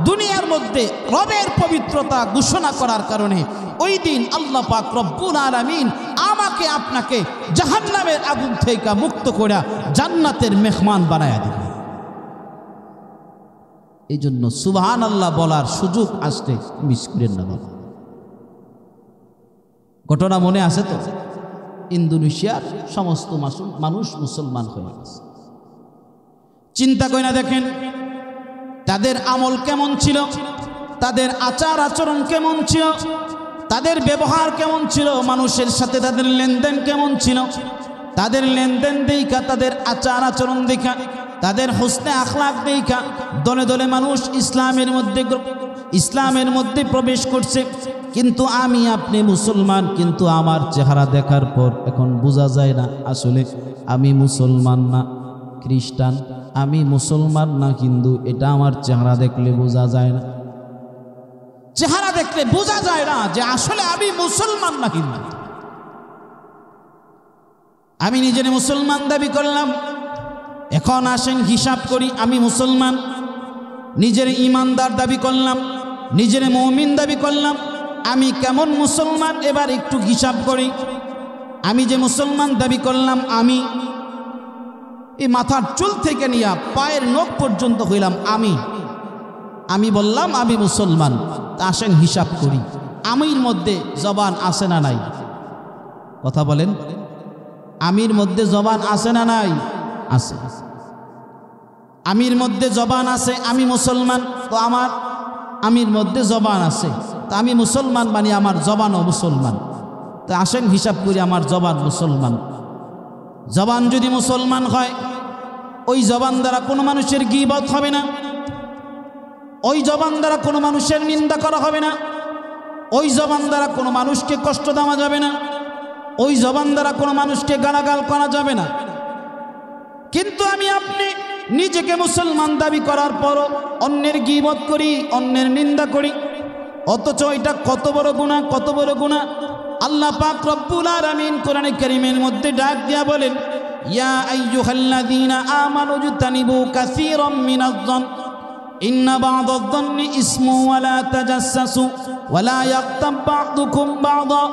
S1: দুনিয়ার মধ্যে রবের পবিত্রতা ঘোষণা করার কারণে ওই দিন আল্লাহ পাক রব্বুল আলামিন আমাকে আপনাকে জাহান্নামের আগুন থেকে মুক্ত করে জান্নাতের মেহমান বানায়া দিবে। এই জন্য সুবহানাল্লাহ বলার সুযোগ আসতে মিস করেন না বাবা। ঘটনা মনে আছে তো, ইন্দোনেশিয়ার সমস্ত মানুষ মুসলমান হয়ে গেছে। চিন্তা করে না দেখেন তাদের আমল কেমন ছিল, তাদের আচার আচরণ কেমন ছিল, তাদের ব্যবহার কেমন ছিল, মানুষের সাথে তাদের লেনদেন কেমন ছিল। তাদের লেনদেন দেখা, তাদের আচার আচরণ দেখা, তাদের হোসনে আখলাক দেখা দলে দলে মানুষ ইসলামের মধ্যে প্রবেশ করছে। কিন্তু আমি আপনি মুসলমান, কিন্তু আমার চেহারা দেখার পর এখন বোঝা যায় না আসলে আমি মুসলমান না খ্রিস্টান, আমি মুসলমান না হিন্দু। এটা আমার চেহারা দেখলে বোঝা যায় না, চেহারা দেখলে বোঝা যায় না যে আসলে আমি মুসলমান না হিন্দু। আমি নিজের মুসলমান দাবি করলাম, এখন আসেন হিসাব করি আমি মুসলমান। নিজের ইমানদার দাবি করলাম, নিজের মুমিন দাবি করলাম, আমি কেমন মুসলমান এবার একটু হিসাব করি। আমি যে মুসলমান দাবি করলাম, আমি এই মাথার চুল থেকে নিয়ে পায়ের নখ পর্যন্ত হইলাম আমি বললাম আমি মুসলমান। তা আসেন হিসাব করি, আমির মধ্যে জবান আছে না নাই? কথা বলেন, আমির মধ্যে জবান আছে না নাই? আছে। আমির মধ্যে জবান আছে, আমি মুসলমান, তো আমার আমির মধ্যে জবান আছে, তা আমি মুসলমান মানে আমার জবানও মুসলমান। তা আসেন হিসাব করি আমার জবান মুসলমান। জবান যদি মুসলমান হয়, ওই জবান দ্বারা কোনো মানুষের গীবত হবে না, ওই জবান দ্বারা কোনো মানুষের নিন্দা করা হবে না, ওই জবান দ্বারা কোনো মানুষকে কষ্ট দেওয়া যাবে না, ওই জবান দ্বারা কোনো মানুষকে গালাগাল করা যাবে না। কিন্তু আমি আপনি নিজেকে মুসলমান দাবি করার পরও অন্যের গীবত করি, অন্যের নিন্দা করি, অথচ এটা কত বড় গুনাহ, কত বড় গুনাহ। আল্লাহ পাক রব্বুল আলামিন কোরআনে কারীমের মধ্যে ডাক দিয়া বলেন, ইয়া আইয়ুহাল্লাযীনা আমানু জতানিবু কাসীরাম মিনাজ-যন ইন্না বা'দাজ-যন্নি ইসমু ওয়া লা তাজাসসাসু ওয়া লা ইয়াগতাব বা'দুকুম বা'দা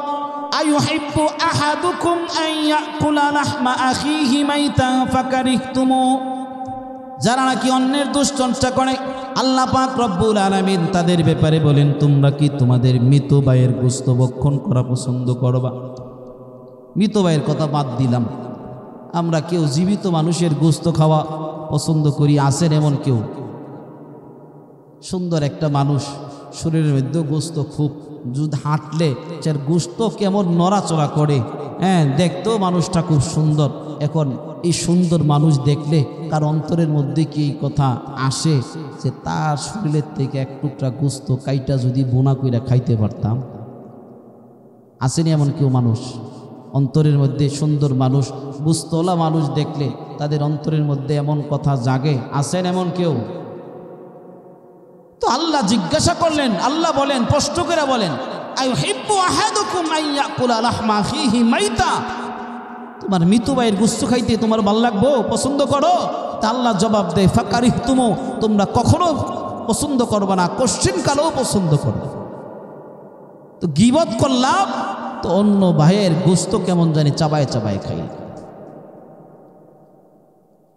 S1: আইয়ুহিব্বু আহাদুকুম আন ইয়াকুলা লাহমা আখিহি মাইতান ফাকারিহতুমু। যারা নাকি অন্যের দুশ্চর্চা করে, আল্লাহ পাক রব্বুল আলামিন তাদের ব্যাপারে বলেন, তোমরা কি তোমাদের মৃত ভাইয়ের গোশত ভক্ষণ করা পছন্দ করবা? মৃত ভাইয়ের কথা বাদ দিলাম, আমরা কেউ জীবিত মানুষের গোশত খাওয়া পছন্দ করি? আছেন এমন কেউ? সুন্দর একটা মানুষ, শরীরের মধ্যে গোশত খুব, যদি হাঁটলে যার গোশত কেমন নড়াচড়া করে, হ্যাঁ দেখতেও মানুষটা খুব সুন্দর। এখন এই সুন্দর মানুষ দেখলে তার অন্তরের মধ্যে কি এই কথা আসে যে তার শরীরের থেকে এক টুকরা গোশত কাইটা যদি বোনা কইরা খাইতে পারতাম? আসেনি এমন কেউ মানুষ? অন্তরের মধ্যে সুন্দর মানুষ, গোশতওয়ালা মানুষ দেখলে তাদের অন্তরের মধ্যে এমন কথা জাগে? আসেন এমন কেউ? তো আল্লাহ জিজ্ঞাসা করলেন, আল্লাহ বলেন, স্পষ্ট করে বলেন, আইয়ুহিব্বু আহাদুকুম আন ইয়াকুলা লাহমা আখিহি মাইতা। তোমার মৃত ভাইয়ের গোশত খাইতে তোমার ভালো লাগবো, পছন্দ করো? তা আল্লাহ জবাব দেয়, ফাকারিহতুমু, তোমরা কখনো পছন্দ করবে না, কোশ্চিনকালেও পছন্দ করবে। তো গীবত করলাম, তো অন্য ভাইয়ের গোশত কেমন জানি চাবায় চাবায় খাই।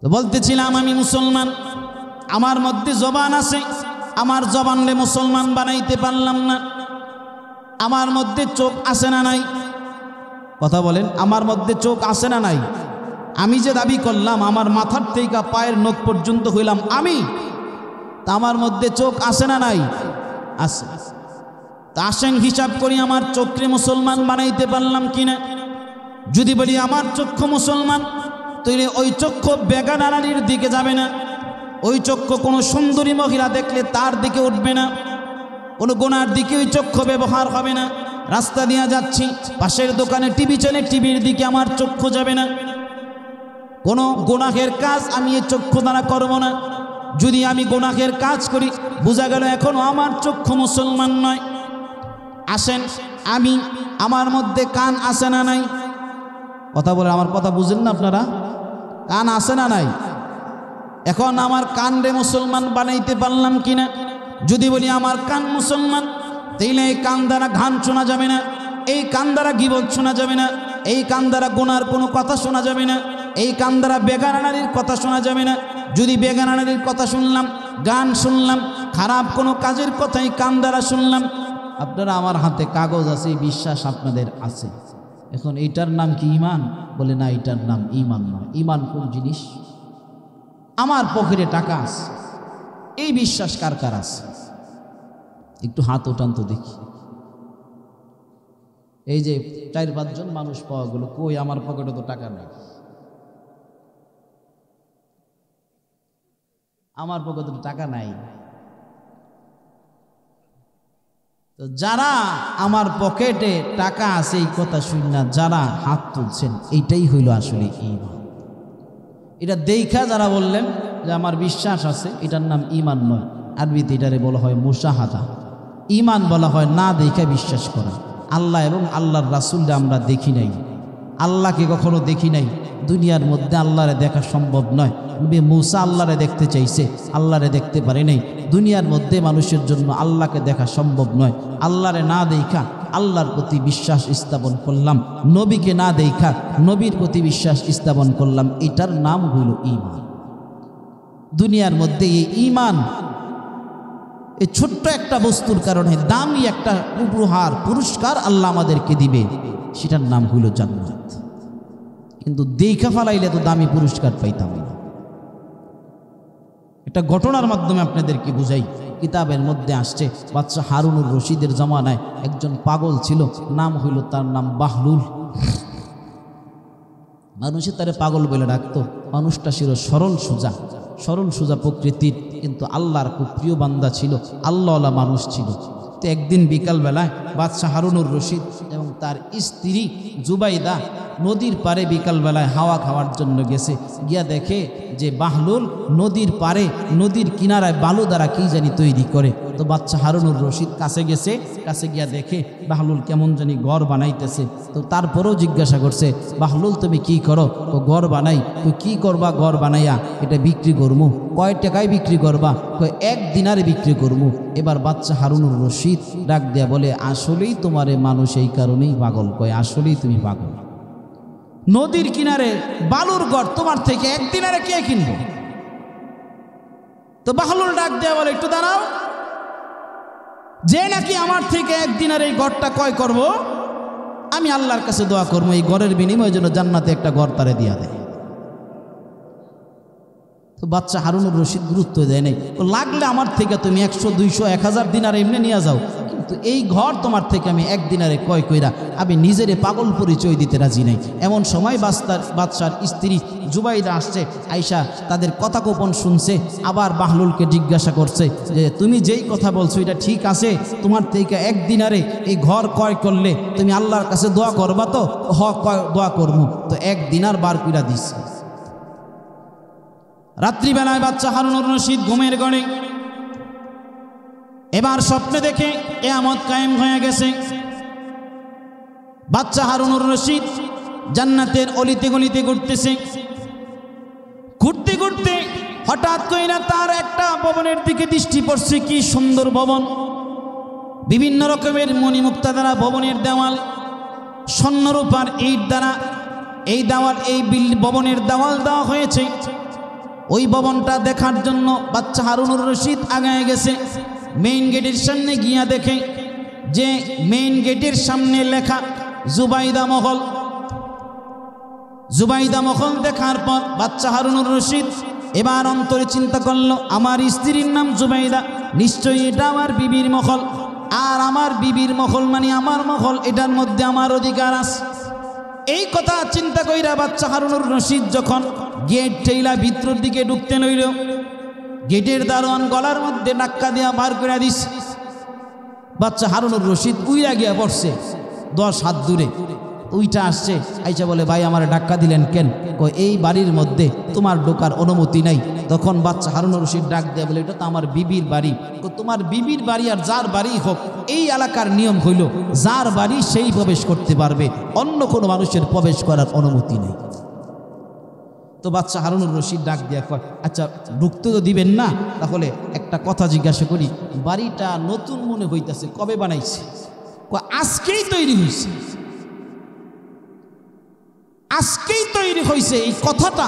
S1: তো বলতেছিলাম আমি মুসলমান, আমার মধ্যে জবান আছে, আমার জবানরে মুসলমান বানাইতে পারলাম না। আমার মধ্যে চোখ আছে না নাই? কথা বলেন, আমার মধ্যে চোখ আছে না নাই? আমি যে দাবি করলাম আমার মাথার থেকে পায়ের নখ পর্যন্ত হইলাম আমি, তা আমার মধ্যে চোখ আছে না নাই? আছে। তা আসেন হিসাব করি আমার চোখকে মুসলমান বানাইতে পারলাম কিনা। যদি বলি আমার চক্ষু মুসলমান, তাহলে ওই চক্ষু বেগানারির দিকে যাবে না, ওই চক্ষু কোনো সুন্দরী মহিলা দেখলে তার দিকে উঠবে না, কোনো গোনার দিকে ওই চক্ষু ব্যবহার হবে না। রাস্তা দিয়ে যাচ্ছি, পাশের দোকানে টিভি চলে, টিভির দিকে আমার চক্ষু যাবে না। কোনো গুনাহের কাজ আমি এই চক্ষু দ্বারা করব না। যদি আমি গুনাহের কাজ করি, বোঝা গেল এখনো আমার চক্ষু মুসলমান নয়। আসেন, আমার মধ্যে কান আছে না নাই? কথা বলে, আমার কথা বুঝেন না আপনারা? কান আছে না নাই? এখন আমার কান রে মুসলমান বানাইতে পারলাম কিনা। যদি বলি আমার কান মুসলমান, তাইলে এই কান দ্বারা গান শোনা যাবে না, এই কান দ্বারা গীবত শোনা যাবে না, এই কান দ্বারা গুনার কোনো কথা শোনা যাবে না, এই কান দ্বারা বেগানা নারীর কথা শোনা যাবে না। যদি বেগানা নারীর কথা শুনলাম, গান শুনলাম, খারাপ কোনো কাজের কথাই কান দ্বারা শুনলাম। আপনারা আমার হাতে কাগজ আছে, বিশ্বাস আপনাদের আছে। এখন এইটার নাম কি ঈমান? বলে না, এটার নাম ঈমান নয়। ঈমান কোন জিনিস? আমার পকেটে টাকা আছে, এই বিশ্বাস কার কার আছে? একটু হাত ওঠান তো দেখি। এই যে 4-5 জন মানুষ পাওয়া গেল, কই আমার পকেটে তো টাকা নেই, আমার পকেটে তো টাকা নাই। তো যারা আমার পকেটে টাকা আছে এই কথা শুনি না, যারা হাত তুলছেন, এইটাই হইল আসলে ঈমান। এটা দেখা যারা বললেন যে আমার বিশ্বাস আছে, এটার নাম ঈমান নয়। আরবিতে এটারে বলা হয় মুশাহাদা। ঈমান বলা হয় না দেখা বিশ্বাস করা। আল্লাহ এবং আল্লাহর রাসূলকে আমরা দেখি নাই, আল্লাহকে কখনো দেখি নাই। দুনিয়ার মধ্যে আল্লাহরে দেখা সম্ভব নয়। নবী মূসা আল্লাহরে দেখতে চাইছে, আল্লাহরে দেখতে পারে নাই। দুনিয়ার মধ্যে মানুষের জন্য আল্লাহকে দেখা সম্ভব নয়। আল্লাহরে না দেখা আল্লাহর প্রতি বিশ্বাস স্থাপন করলাম, নবীকে না দেখা নবীর প্রতি বিশ্বাস স্থাপন করলাম। এটার নাম হইল ঈমান। দুনিয়ার মধ্যে এই ঈমান, এই ছোট্ট একটা বস্তুর কারণে দামি একটা উপহার, পুরস্কার আল্লাহ আমাদেরকে দিবে, সেটার নাম হইল জান্নাত। কিন্তু দেখা ফেলাইলে তো দামি পুরস্কার পাইতাম না। একটা ঘটনার মাধ্যমে আপনাদেরকে বুঝাই। কিতাবের মধ্যে আসছে, বাদশাহ হারুনুর রশিদের জমানায় একজন পাগল ছিল, নাম হইল তার নাম বাহলুল। মানুষে তারে পাগল বলে ডাকতো। মানুষটা ছিল সরল সোজা প্রকৃতির, কিন্তু আল্লাহর খুব প্রিয় বান্দা ছিল, আল্লাহওয়ালা মানুষ ছিল। তো একদিন বিকালবেলায় বাদশাহ হারুনুর রশিদ এবং তার স্ত্রী জুবাইদা নদীর পারে বিকালবেলায় হাওয়া খাওয়ার জন্য গেছে। গিয়া দেখে যে বাহলুল নদীর পারে, নদীর কিনারায় বালু দ্বারা কি জানি তৈরি করে। তো বাদশাহ হারুনুর রশিদ কাছে গেছে, কাছে গিয়া দেখে বাহলুল কেমন জানি ঘর বানাইতেছে। তো তারপরেও জিজ্ঞাসা করছে, বাহলুল তুমি কি করো? ও ঘর বানাই। তো কি করবা ঘর বানাইয়া? এটা বিক্রি করবো। কয় টাকায় বিক্রি করবা? কয় 1 দিনারে বিক্রি করবো। এবার বাদশাহ হারুনুর রশিদ ডাক দেয়া বলে, আসলেই তোমারে মানুষ এই কারণেই পাগল কয়, আসলেই তুমি পাগল। নদীর কিনারে বালুর ঘর তোমার থেকে 1 দিনারে কে কিনবো? তো বাহলুল ডাক দেয়া বলে, একটু দাঁড়াও, যে নাকি আমার থেকে 1 দিনারে এই ঘরটা ক্রয় করব, আমি আল্লাহর কাছে দোয়া করবো এই ঘরের বিনিময়ে যেন জান্নাতে একটা ঘর তারে দিয়া দেয়। তো বাদশাহ হারুনুর রশিদ গুরুত্ব দেয় নাই। ও লাগলে আমার থেকে তুমি 100, 200, 1000 দিনারে এমনি নিয়ে যাও, কিন্তু এই ঘর তোমার থেকে আমি 1 দিনারে ক্রয় কইরা আমি নিজেরে পাগল পরিচয় দিতে রাজি নাই। এমন সময় বাদশার স্ত্রী জুবাইদা আসছে, আয়েশা তাদের কথা গোপন শুনছে। আবার বাহলুলকে জিজ্ঞাসা করছে যে তুমি যেই কথা বলছো এটা ঠিক আছে? তোমার থেকে 1 দিনারে এই ঘর ক্রয় করলে তুমি আল্লাহর কাছে দোয়া করবা তো? দোয়া করবো। তো 1 দিনার বার কইরা দিচ্ছে। রাত্রিবেলায় বাদশাহ হারুনুর রশিদ ঘুমের ঘরে এবার স্বপ্নে দেখে কিয়ামত কায়েম হয়ে গেছে। বাদশাহ হারুনুর রশিদ জান্নাতের অলিতে গলিতে ঘুরতেছে। ঘুরতে ঘুরতে হঠাৎ কইরা তার একটা ভবনের দিকে দৃষ্টি পড়ছে। কি সুন্দর ভবন, বিভিন্ন রকমের মণিমুক্তা দ্বারা ভবনের দেওয়াল, স্বর্ণরূপার ইট দ্বারা এই ভবনের দেওয়াল দেওয়া হয়েছে। ওই ভবনটা দেখার জন্য বাদশাহ হারুনুর রশিদ আগায় গেছে। মেইন গেটের সামনে গিয়া দেখে যে মেইন গেটের সামনে লেখা জুবাইদা মহল। জুবাইদা মহল দেখার পর বাদশাহ হারুনুর রশিদ এবার অন্তরে চিন্তা করলো, আমার স্ত্রীর নাম জুবাইদা, নিশ্চয়ই এটা আমার বিবির মহল। আর আমার বিবির মহল মানে আমার মহল, এটার মধ্যে আমার অধিকার আছে। এই কথা চিন্তা কইরা বাদশাহ হারুনুর রশিদ যখন গেট ঠেইলা ভিতরের দিকে ঢুকতে লইল, গেটের দারোয়ান গলার মধ্যে ধাক্কা দিয়া বার করে দিস। বাদশাহ হারুনুর রশিদ উইরা গিয়া পড়ছে 10 হাত দূরে। উইটা আসছে, আইসা বলে, ভাই আমার ধাক্কা দিলেন কেন? কই এই বাড়ির মধ্যে তোমার ঢোকার অনুমতি নাই। তখন বাদশাহ হারুনুর রশিদ ডাক দেয়া বলে, এটা তো আমার বিবির বাড়ি। তোমার বিবির বাড়ি আর যার বাড়ি হোক, এই এলাকার নিয়ম হইল যার বাড়ি সেই প্রবেশ করতে পারবে, অন্য কোনো মানুষের প্রবেশ করার অনুমতি নেই। তো বাদশাহ হারুনুর রশিদ ডাক দিয়া কয়, আচ্ছা ঢুকতে তো দিবেন না, তাহলে একটা কথা জিজ্ঞাসা করি, বাড়িটা নতুন মনে হইতেছে, কবে বানাইছে? কয় আজকেই তৈরি হয়েছে। আজকেই তৈরি হয়েছে, এই কথাটা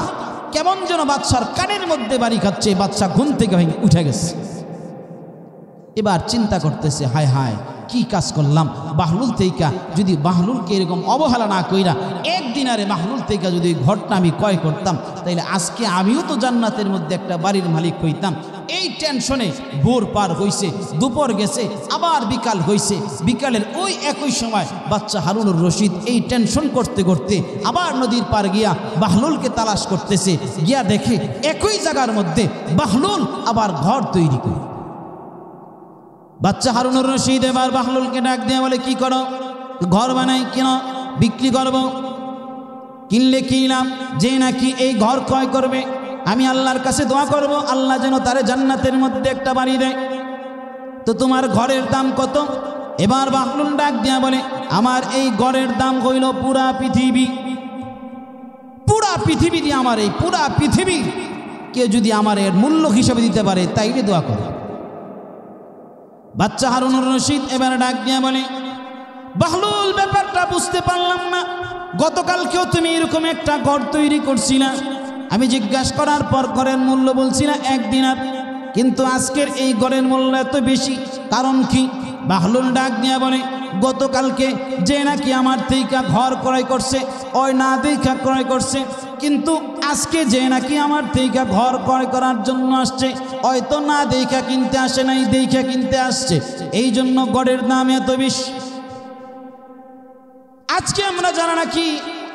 S1: কেমন যেন বাদশার কানের মধ্যে বাড়ি খাচ্ছে। বাদশা ঘুম থেকে উঠে গেছে। এবার চিন্তা করতেছে, হায় হায় কি কাজ করলাম। বাহলুল তেইকা যদি বাহলুলকে এরকম অবহেলা না কইরা একদিন আরে বাহলুল তেইকা যদি ঘরটা আমি ক্রয় করতাম, তাইলে আজকে আমিও তো জান্নাতের মধ্যে একটা বাড়ির মালিক হইতাম। এই টেনশনে ভোর পার হইছে, দুপুর গেছে, আবার বিকাল হইছে। বিকালের ওই একই সময় বাচ্চা হারুনুর রশিদ এই টেনশন করতে করতে আবার নদীর পার গিয়া বাহলুলকে তালাশ করতেছে। গিয়া দেখে একই জায়গার মধ্যে বাহলুল আবার ঘর তৈরি করে। বাচ্চা হারুনুর রশিদ এবার বাহলুলকে ডাক দিয়ে বলে, কি করো? ঘর বানাই কেন? বিক্রি করব। কিনলে কিনলাম, যে নাকি এই ঘর ক্রয় করবে আমি আল্লাহর কাছে দোয়া করব আল্লাহ যেন তারে জান্নাতের মধ্যে একটা বাড়ি দেয়। তো তোমার ঘরের দাম কত? এবার বাহলুল ডাক দিয়া বলে, আমার এই ঘরের দাম হইল পুরা পৃথিবী। পুরা পৃথিবী দিয়ে আমার এই পুরা পৃথিবী কেউ যদি আমার এর মূল্য হিসাবে দিতে পারে তাইলে দোয়া করে। বাচ্চা হারুনুর রশিদ এবার ডাক দিয়া বলে, বাহলুল ব্যাপারটা বুঝতে পারলাম না। গতকালকেও তুমি এরকম একটা ঘর তৈরি করছিলা, আমি জিজ্ঞাসা করার পর ঘরের মূল্য বলছি না 1 দিনার, কিন্তু আজকের এই ঘরের মূল্য এত বেশি, কারণ কি? বাহলুল ডাক দিয়া বলে, গতকালকে যে নাকি আমার থেকে ঘর ক্রয় করছে ওই না দেখা ক্রয় করছে, কিন্তু আজকে যে নাকি আমার থেকে ঘর ক্রয় করার জন্য আসছে হয়তো না দেখা কিনতে আসে নাই, দেখা কিনতে আসছে, এই জন্য ঘরের দাম এত বেশি। আজকে আমরা যারা নাকি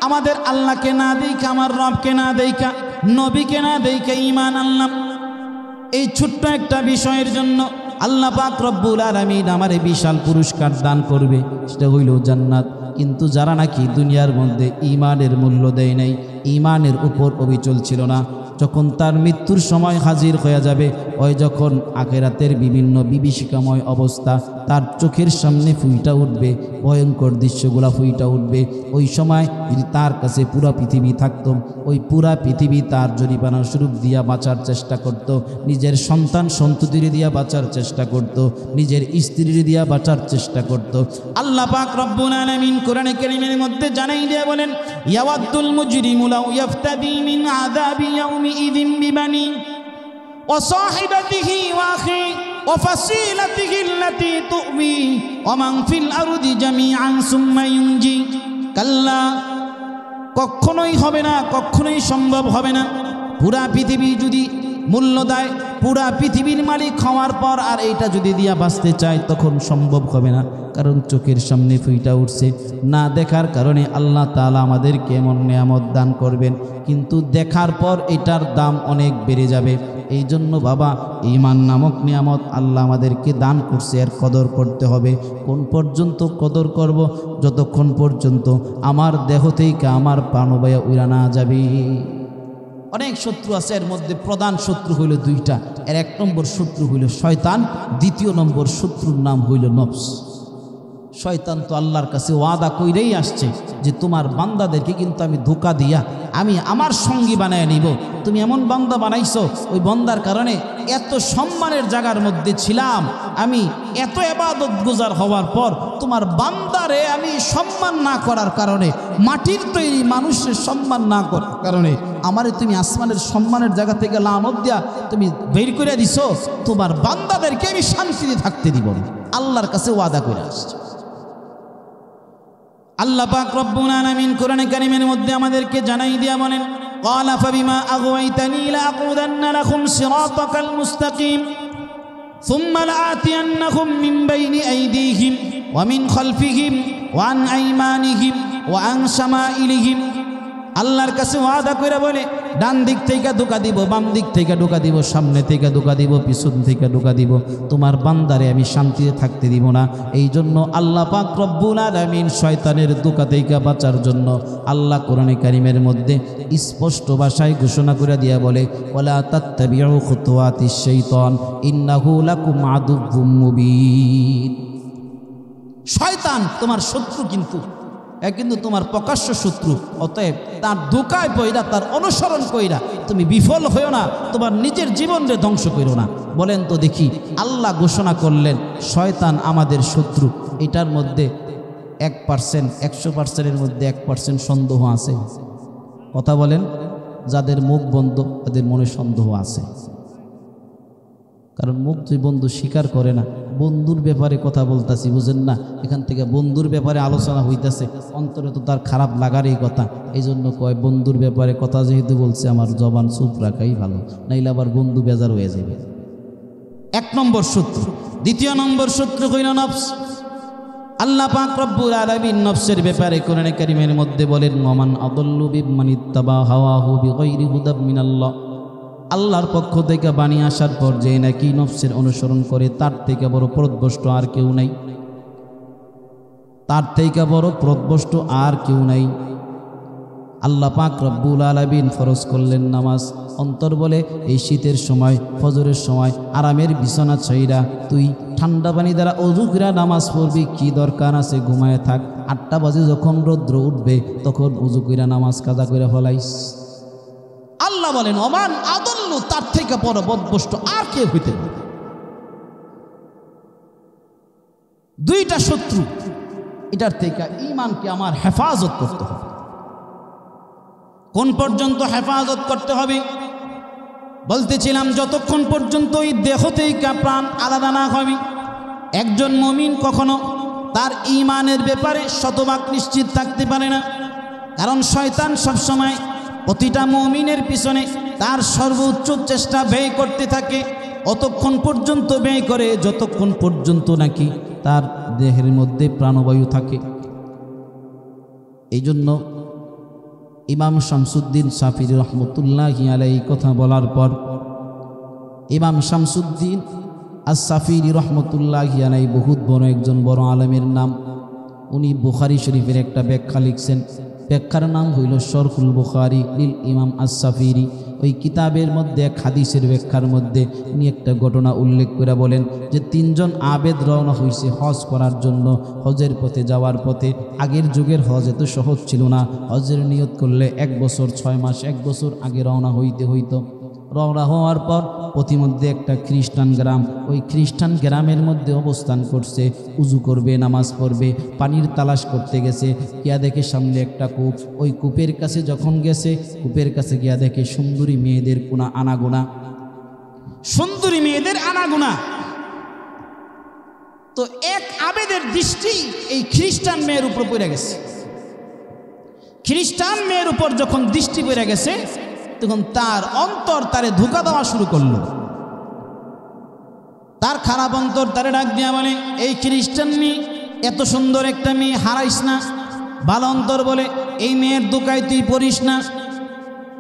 S1: আমাদের আল্লাহকে না দেখা, আমার রবকে না দেখা, নবীকে না দেখা ঈমান আনলাম, এই ছোট্ট একটা বিষয়ের জন্য আল্লাহ পাক রব্বুল আলামিন আমারে বিশাল পুরস্কার দান করবে, সেটা হইল জান্নাত। কিন্তু যারা নাকি দুনিয়ার মধ্যে ঈমানের মূল্য দেয় নাই, ঈমানের উপর অবিচল ছিল না, যখন তার মৃত্যুর সময় হাজির হয়ে যাবে, ওই যখন আখিরাতের বিভিন্ন বিভীষিকাময় অবস্থা তার চোখের সামনে ফুইটা উঠবে, ভয়ঙ্কর দৃশ্যগুলা ফুইটা উঠবে, ওই সময় যদি তার কাছে পুরা পৃথিবী থাকত, ওই পুরা পৃথিবী তার জরিমানা স্বরূপ দিয়া বাঁচার চেষ্টা করত, নিজের সন্তান সন্ততির দিয়া বাঁচার চেষ্টা করত, নিজের স্ত্রীর দিয়া বাঁচার চেষ্টা করত। আল্লাহ পাক রব্বুল আলামিন কোরআনে কারীমের মধ্যে জানাই দিয়ে বলেন, ইয়াওয়াদ্দুল মুজরিমু লাউ ইফতাদি মিন আযাবি ইয়াউমিইযিন বিবানি ওয়া সাহিবাতিহি ওয়া আখি ওয়া ফাসিলাতিহি আল্লাতী তুবি ওয়া মান ফিল আরদি জামিআন সুম্মা ইউনজি। কাল্লা, কখনোই হবে না, কখনোই সম্ভব হবে না। পুরা পৃথিবী যদি মূল্য দেয়, পুরা পৃথিবীর মালিক হওয়ার পর আর এইটা যদি দিয়া বাঁচতে চায় তখন সম্ভব হবে না, কারণ চোখের সামনে ফুইটা উঠছে। না দেখার কারণে আল্লাহ তাআলা আমাদেরকে এমন নিয়ামত দান করবেন, কিন্তু দেখার পর এটার দাম অনেক বেড়ে যাবে। এই জন্য বাবা, ঈমান নামক নিয়ামত আল্লাহ আমাদেরকে দান করছে, এর কদর করতে হবে। কোন পর্যন্ত কদর করব? যতক্ষণ পর্যন্ত আমার দেহ থেকে আমার প্রাণবায়ু উড়া না যাবে। অনেক শত্রু আছে, এর মধ্যে প্রধান শত্রু হইল 2টা। এর 1 নম্বর শত্রু হইল শয়তান, 2 নম্বর শত্রুর নাম হইল নফস। শয়তান তো আল্লাহর কাছে ওয়াদা কইরেই আসছে যে তোমার বান্দাদেরকে কিন্তু আমি ধোঁকা দিয়া আমি আমার সঙ্গী বানায় নিব। তুমি এমন বান্দা বানাইছো, ওই বান্দার কারণে এত সম্মানের জায়গার মধ্যে ছিলাম, আমি এত ইবাদত গুজার হওয়ার পর তোমার বান্দারে আমি সম্মান না করার কারণে, মাটির তৈরি মানুষের সম্মান না করার কারণে আমারে তুমি আসমানের সম্মানের জায়গা থেকে লানত দিয়া তুমি বের করে দিছো, তোমার বান্দাদেরকে আমি শান্তিতে থাকতে দিব না। আল্লাহর কাছে ওয়াদা করে আসছে। আল্লাহ পাক রব্বুল আলামিন কোরআনে কারীমের মধ্যে আমাদেরকে জানাই দিয়া বলেন, ক্বালা ফাবিমা আগওয়াইতানি লাআকুদান্না লাকুম সিরাতাকাল মুস্তাকিম সুম্মা লাআতিয়ান্নাকুম মিন বাইনি আইদিহিম ওয়া মিন খালফিহিম ওয়া আন আইমানিহিম ওয়া আন শামাইলিহিম। আল্লাহর কাছে ওয়াদা করে বলে, ডান দিক থেকে ধোঁকা দিব, বাম দিক থেকে ধোঁকা দিব, সামনে থেকে ধোঁকা দিব, পিছন থেকে ধোঁকা দিব, তোমার বান্দারে আমি শান্তিতে থাকতে দিব না। এই জন্য আল্লাহ পাক রব্বুল আলামিন শয়তানের ধোঁকা থেকে বাঁচার জন্য আল্লাহ কোরআনে কারীমের মধ্যে স্পষ্ট ভাষায় ঘোষণা করে দিয়া বলে, ওয়ালা তাত্তাবিউ খুতুওয়াতিশ শাইতান ইন্নাহু লাকুম আদুউম মুবিন। শয়তান তোমার শত্রু, কিন্তু তোমার প্রকাশ্য শত্রু। অতএব তার ধোঁকায় পইরা, তার অনুসরণ কইরা তুমি বিফল হইও না, তোমার নিজের জীবনকে ধ্বংস করো না। বলেন তো দেখি, আল্লাহ ঘোষণা করলেন শয়তান আমাদের শত্রু, এটার মধ্যে 1%, 100%-এর মধ্যে 1% সন্দেহ আছে? কথা বলেন, যাদের মুখ বন্ধ তাদের মনে সন্দেহ আছে, কারণ মুখ তুই বন্ধু স্বীকার করে না। বন্ধুর ব্যাপারে কথা বলতেছি, বুঝেন না? এখান থেকে বন্ধুর ব্যাপারে আলোচনা হইতেছে, অন্তরে তো তার খারাপ লাগারই কথা। এই জন্য কয় বন্ধুর ব্যাপারে কথা যেহেতু বলছে আমার জবান চুপ রাখাই ভালো, নাইলে আবার বন্ধু বেজার হয়ে যাবে। 1 নম্বর শত্রু। 2 নম্বর শত্রু হইল নফস। আল্লাহ পাক রব্বুল আলামিন নফসের ব্যাপারে কোরআনে কারীমের মধ্যে বলেন, ওমান আদাল্লু বিমান ইত্তাবা হাওয়াহু বিগাইরি হুদাম মিনাল্লাহ। আল্লাহর পক্ষ থেকে বাণী আসার পর যে নাকি নফসের অনুসরণ করে তার থেকে বড় পথভ্রষ্ট আর কেউ নাই, তার থেকে বড় পথভ্রষ্ট আর কেউ নাই। আল্লাহ পাক রব্বুল আলামিন ফরজ করলেন নামাজ। অন্তর বলে এই শীতের সময় ফজরের সময় আরামের বিছানা ছাইরা তুই ঠান্ডা পানি দ্বারা ওযু করে নামাজ পড়বি, কি দরকার আছে? ঘুমায় থাক। 8টা বাজে যখন রৌদ্র উঠবে তখন ওযু করে নামাজ কাজা করে ফলাইস। আল্লাহ বলেন ওমান আদাল্লু, তার থেকে বড় পথভ্রষ্ট আর কে হইতে পারে? 2টা শত্রু, এটার থেকে ঈমানকে আমার হেফাজত করতে হবে। কোন পর্যন্ত হেফাজত করতে হবে? বলতেছিলাম যতক্ষণ পর্যন্ত এই দেহ থেকে প্রাণ আলাদা না হবে। একজন মুমিন কখনো তার ঈমানের ব্যাপারে শতভাগ নিশ্চিত থাকতে পারে না, কারণ শয়তান সবসময় প্রতিটা মুমিনের পিছনে তার সর্বোচ্চ চেষ্টা ব্যয় করতে থাকে। অতক্ষণ পর্যন্ত ব্যয় করে যতক্ষণ পর্যন্ত নাকি তার দেহের মধ্যে প্রাণবায়ু থাকে। এই জন্য ইমাম শামসুদ্দিন শাফিঈ রহমতুল্লাহি আলাইহি কথা বলার পর ইমাম শামসুদ্দিন আস-শাফিঈ রহমতুল্লাহি আলাইহি বহুত বড় একজন বড় আলেমের নাম। উনি বুখারী শরীফের একটা ব্যাখ্যা লিখছেন। ব্যাখ্যার নাম হইল শরহুল বুখারী লিল ইমাম আস-শাফিঈ। ওই কিতাবের মধ্যে এক হাদিসের ব্যাখ্যার মধ্যে উনি একটা ঘটনা উল্লেখ করে বলেন যে 3 জন আবেদ রওনা হয়েছে হজ করার জন্য। হজের পথে যাওয়ার পথে, আগের যুগের হজ এত সহজ ছিল না, হজের নিয়ত করলে 1 বছর 6 মাস 1 বছর আগে রওনা হইতে হইতো। রওনা হওয়ার পর প্রতিমধ্যে একটা খ্রিস্টান গ্রাম, ওই খ্রিস্টান গ্রামের মধ্যে অবস্থান করছে। উজু করবে, নামাজ পড়বে, পানির তালাশ করতে গেছে। গিয়া দেখে সামনে একটা কূপ। ওই কূপের কাছে যখন গেছে, কূপের কাছে গিয়া দেখে সুন্দরী মেয়েদের কোনা আনাগোনা, সুন্দরী মেয়েদের আনাগোনা। তো এক আবেদের দৃষ্টি এই খ্রিস্টান মেয়ের উপর পড়ে গেছে। খ্রিস্টান মেয়ের উপর যখন দৃষ্টি পড়ে গেছে তখন তার অন্তর তারে ধোঁকা দেওয়া শুরু করলো। তার খারাপ অন্তর তারে ডাক দিয়া বলে, এই খ্রিস্টান মেয়ে, এত সুন্দর একটা মেয়ে হারাইস না। ভালো অন্তর বলে, এই মেয়ের ধোঁকায় তুই পড়িস না।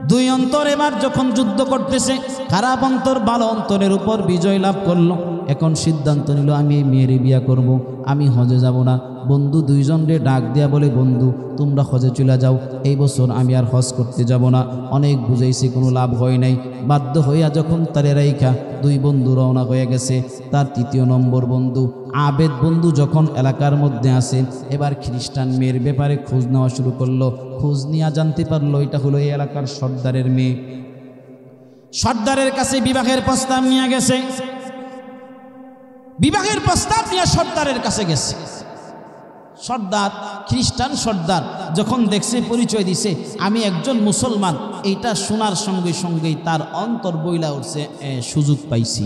S1: 2 অন্তর এবার যখন যুদ্ধ করতেছে, খারাপ অন্তর ভালো অন্তরের উপর বিজয় লাভ করলো। এখন সিদ্ধান্ত নিল আমি এই মেয়ের বিয়া করব, আমি হজে যাব না। বন্ধু 2 জনরে ডাক দেয়া বলে, বন্ধু তোমরা হজে চলে যাও, এই বছর আমি আর হজ করতে যাব না। অনেক বুঝাইছি, কোনো লাভ হয় নাই। বাধ্য হইয়া যখন তারে রাইখা 2 বন্ধু রওনা হয়ে গেছে। তার 3য় নম্বর বন্ধু আবেদ বন্ধু যখন এলাকার মধ্যে আসে, এবার খ্রিস্টান মেয়ের ব্যাপারে খোঁজ নেওয়া শুরু করলো। খোঁজ নিয়ে জানতে পারলো এটা হলো এই এলাকার সর্দারের মেয়ে। সর্দারের কাছে বিবাহের প্রস্তাব নিয়ে গেছে। বিবাহের প্রস্তাব নিয়ে সর্দারের কাছে গেছে। সর্দার, খ্রিস্টান সর্দার যখন দেখছে, পরিচয় দিছে আমি একজন মুসলমান, এইটা শোনার সঙ্গে সঙ্গেই তার অন্তর বইলা উঠছে, সুযোগ পাইছি।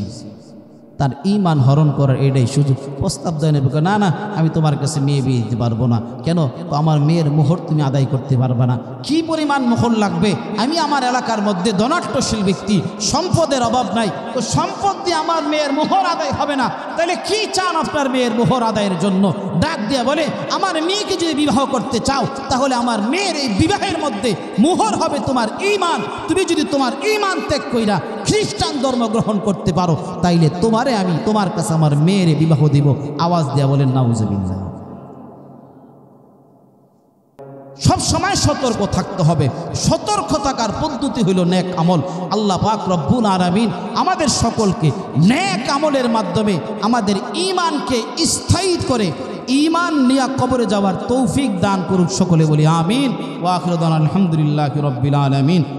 S1: তার ঈমান হরণ করার এটাই সুযোগ। প্রস্তাব দেয় না, না আমি তোমার কাছে মেয়ে বিয়ে দিতে পারবো না। কেন? আমার মেয়ের মোহর তুমি আদায় করতে পারবে না। কি পরিমাণ মোহর লাগবে? আমি আমার এলাকার মধ্যে ধনাঢ্যশীল ব্যক্তি, সম্পদের অভাব নাই, তো সম্পদ দিয়ে আমার মেয়ের মোহর আদায় হবে না। তাহলে কি চান আপনার মেয়ের মোহর আদায়ের জন্য? ডাক দিয়া বলে, আমার মেয়েকে যদি বিবাহ করতে চাও তাহলে আমার মেয়ের এই বিবাহের মধ্যে মোহর হবে তোমার ঈমান। তুমি যদি তোমার ঈমান ত্যাগ কইরা খ্রিস্টান ধর্ম গ্রহণ করতে পারো, তাইলে তোমারে আমি তোমার কাছে আমার মেয়ের বিবাহ দিব। আওয়াজ দিয়া বলেন নাউজুবিল্লাহ। সব সময় সতর্ক থাকতে হবে। সতর্ক থাকার পদ্ধতি হইল নেক আমল। আল্লাহ পাক রব্বুল আলামিন আমাদের সকলকে নেক আমলের মাধ্যমে আমাদের ঈমানকে স্থায়ী করে ঈমান নিয়ে কবরে যাওয়ার তৌফিক দান করুক। সকলে বলি আমিন। ওয়া আখিরু দাওয়ানা আলহামদুলিল্লাহি রাব্বিল আলামিন।